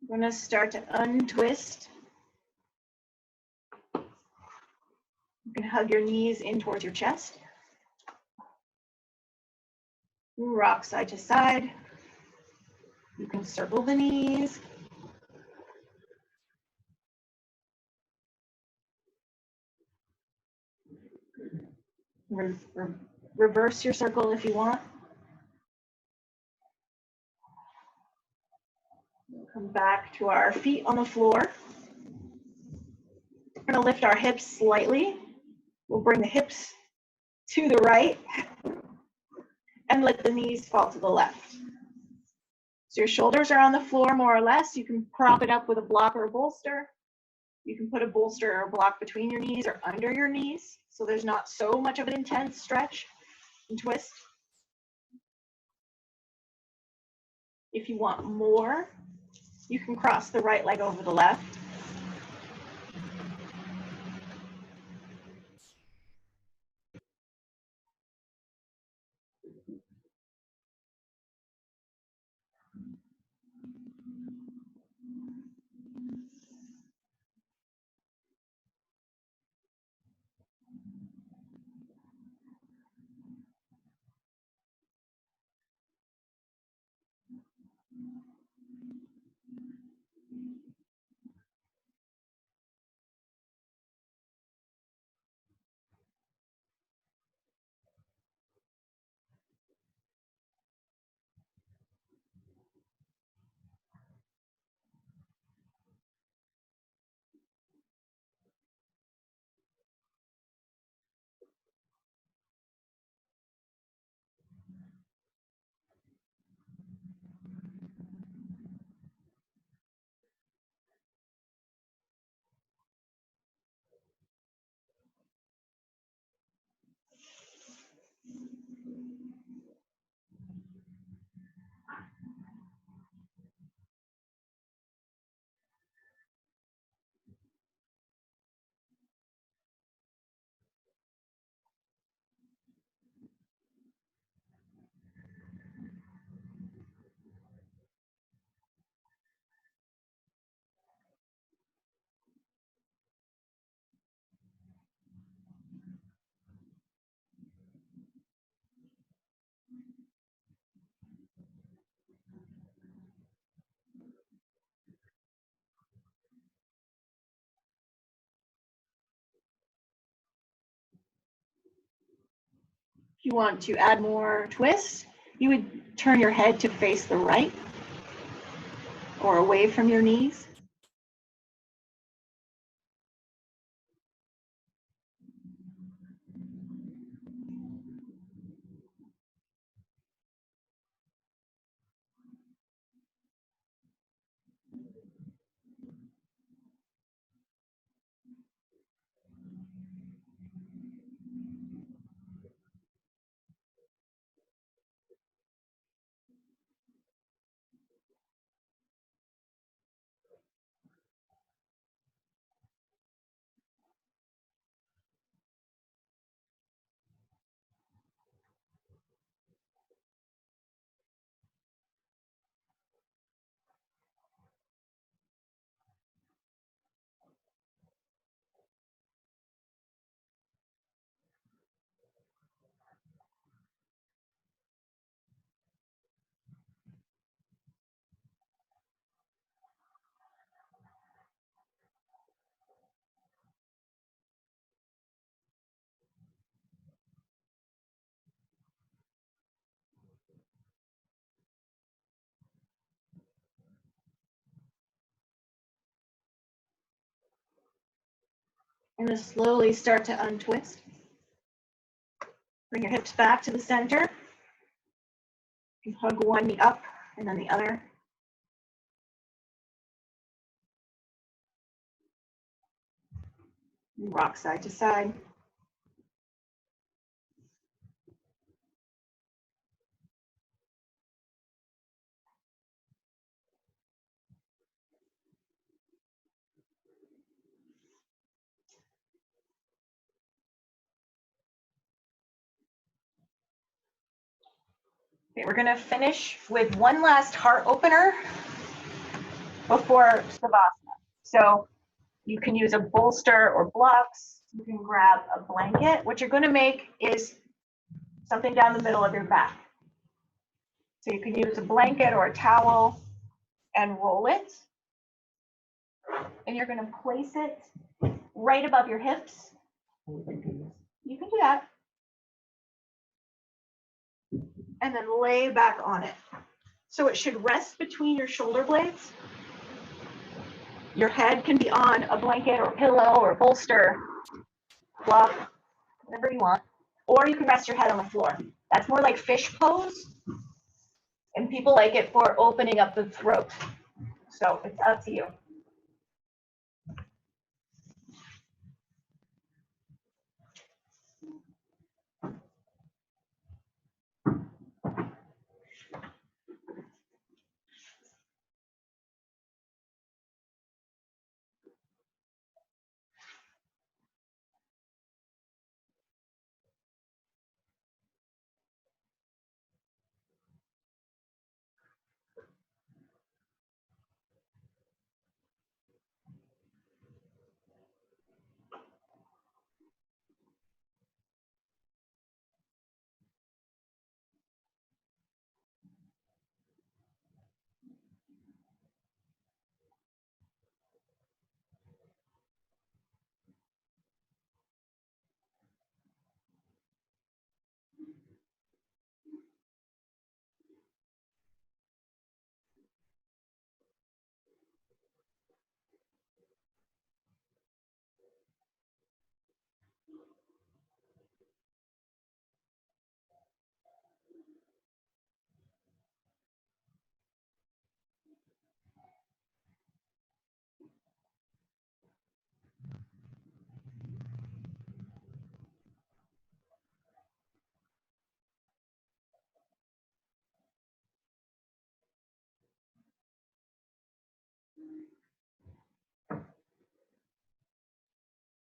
We're going to start to untwist. You can hug your knees in towards your chest. Rock side to side. You can circle the knees. Reverse your circle if you want. We'll come back to our feet on the floor. We're going to lift our hips slightly. We'll bring the hips to the right and let the knees fall to the left. So your shoulders are on the floor more or less. You can prop it up with a block or a bolster. You can put a bolster or a block between your knees or under your knees, so there's not so much of an intense stretch and twist. If you want more, you can cross the right leg over the left. If you want to add more twist, you would turn your head to face the right or away from your knees. And then slowly start to untwist. Bring your hips back to the center. You hug one knee up and then the other. And rock side to side. Okay, we're gonna finish with one last heart opener before Savasana. So you can use a bolster or blocks. You can grab a blanket. What you're gonna make is something down the middle of your back. So you can use a blanket or a towel and roll it. And you're gonna place it right above your hips. You can do that. And then lay back on it. So it should rest between your shoulder blades. Your head can be on a blanket or pillow or bolster, block, whatever you want. Or you can rest your head on the floor. That's more like fish pose. And people like it for opening up the throat. So it's up to you.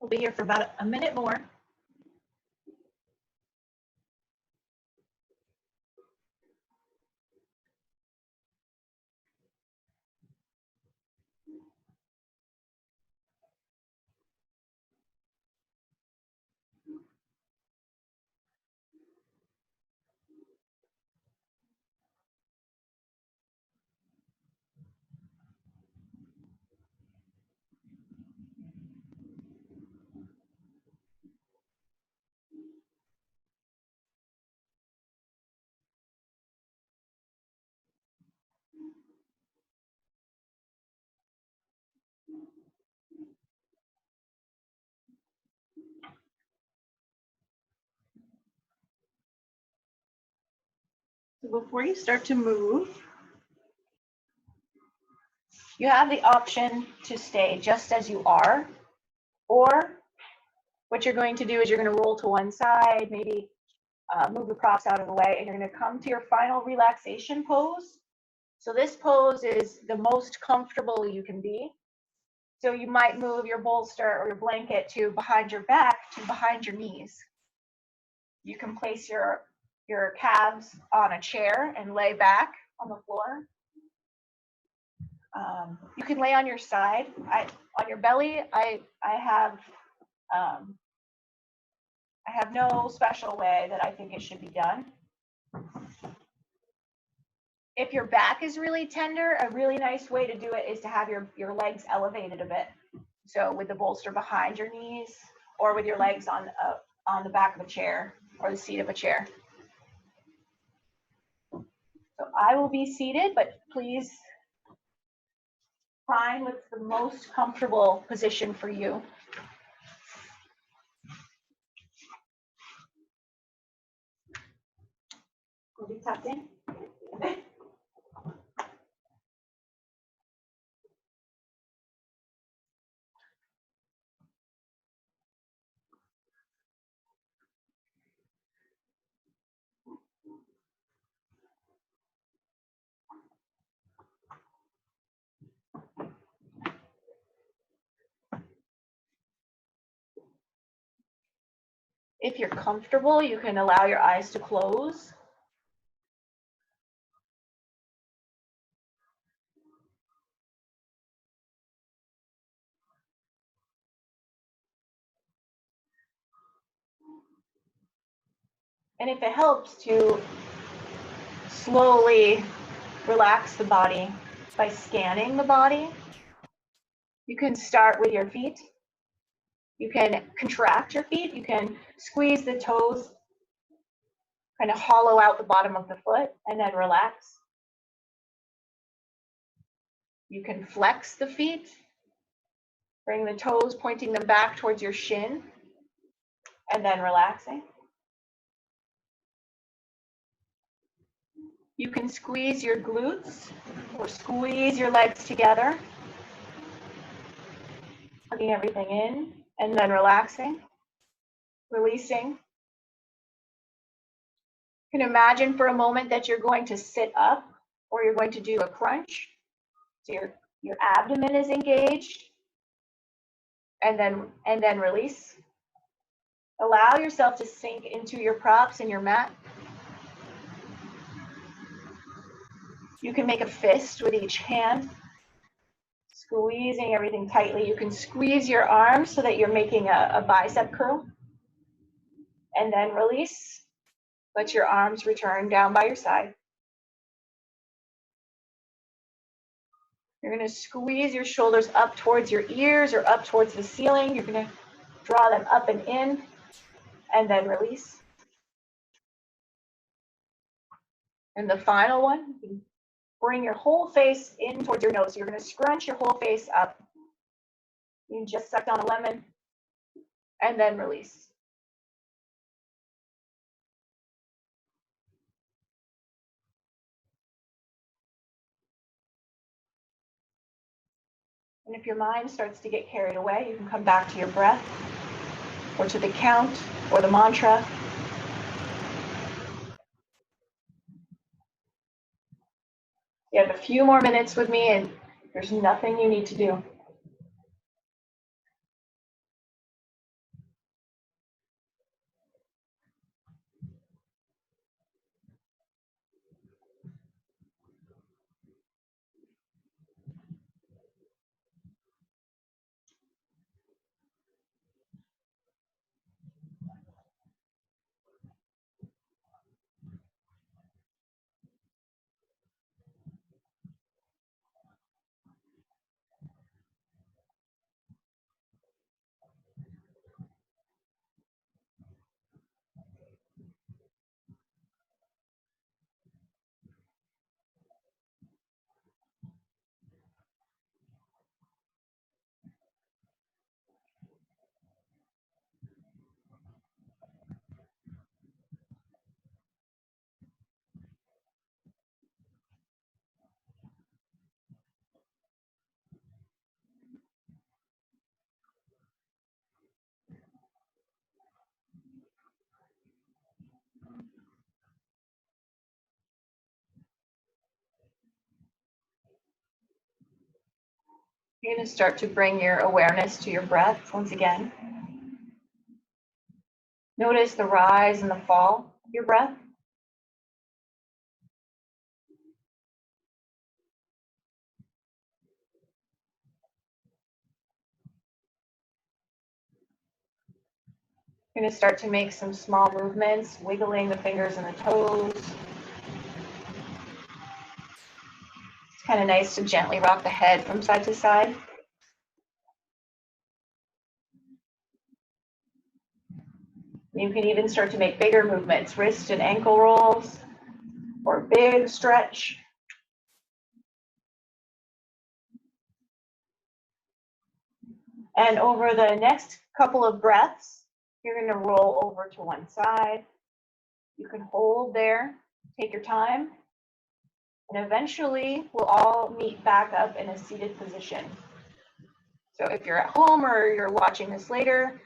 We'll be here for about a minute more. So before you start to move, you have the option to stay just as you are, or what you're going to do is you're going to roll to one side, maybe move the props out of the way, and you're going to come to your final relaxation pose. So this pose is the most comfortable you can be. So you might move your bolster or your blanket to behind your back, to behind your knees. You can place your calves on a chair and lay back on the floor. You can lay on your side. On your belly, I have no special way that I think it should be done. If your back is really tender, a really nice way to do it is to have your legs elevated a bit. So with the bolster behind your knees, or with your legs on the back of a chair or the seat of a chair. So I will be seated, but please find what's the most comfortable position for you. Will be tucked in. If you're comfortable, you can allow your eyes to close. And if it helps to slowly relax the body by scanning the body, you can start with your feet. You can contract your feet. You can squeeze the toes, kind of hollow out the bottom of the foot, and then relax. You can flex the feet, bring the toes, pointing them back towards your shin, and then relaxing. You can squeeze your glutes or squeeze your legs together, plugging everything in, and then relaxing, releasing. You can imagine for a moment that you're going to sit up or you're going to do a crunch. So your abdomen is engaged, and then release. Allow yourself to sink into your props and your mat. You can make a fist with each hand, squeezing everything tightly. You can squeeze your arms so that you're making a bicep curl, and then release. Let your arms return down by your side. You're going to squeeze your shoulders up towards your ears or up towards the ceiling. You're going to draw them up and in, and then release. And the final one, you can bring your whole face in towards your nose. So you're going to scrunch your whole face up. You just suck down a lemon, and then release. And if your mind starts to get carried away, you can come back to your breath, or to the count, or the mantra. You have a few more minutes with me, and there's nothing you need to do. You're going to start to bring your awareness to your breath once again. Notice the rise and the fall of your breath. You're going to start to make some small movements, wiggling the fingers and the toes. It's kind of nice to gently rock the head from side to side. You can even start to make bigger movements, wrist and ankle rolls, or big stretch. And over the next couple of breaths, you're going to roll over to one side. You can hold there, take your time, and eventually we'll all meet back up in a seated position. So if you're at home or you're watching this later,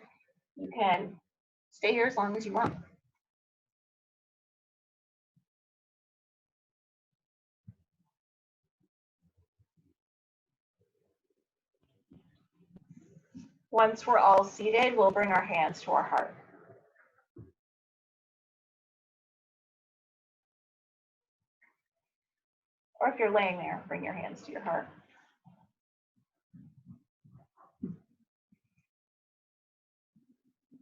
you can stay here as long as you want. Once we're all seated, we'll bring our hands to our heart. Or if you're laying there, bring your hands to your heart.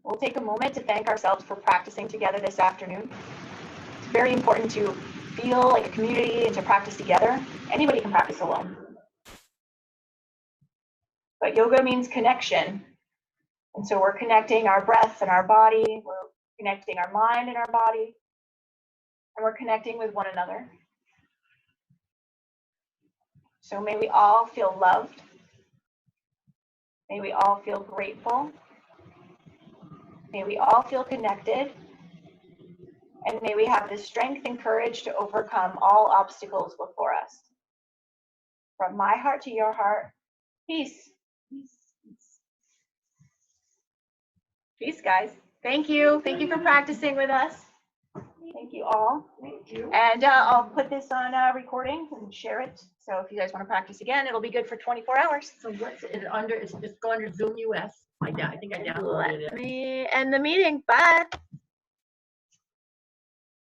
We'll take a moment to thank ourselves for practicing together this afternoon. It's very important to feel like a community and to practice together. Anybody can practice alone. But yoga means connection. And so we're connecting our breath and our body. We're connecting our mind and our body. And we're connecting with one another. So may we all feel loved. May we all feel grateful. May we all feel connected. And may we have the strength and courage to overcome all obstacles before us. From my heart to your heart, peace. Peace. Peace, guys. Thank you. Thank you for practicing with us. Thank you all. Thank you. And I'll put this on recording and share it. So if you guys want to practice again, it'll be good for 24 hours. So what's it under? It's just go under Zoom US. I think I downloaded it. Let me end the meeting. Bye.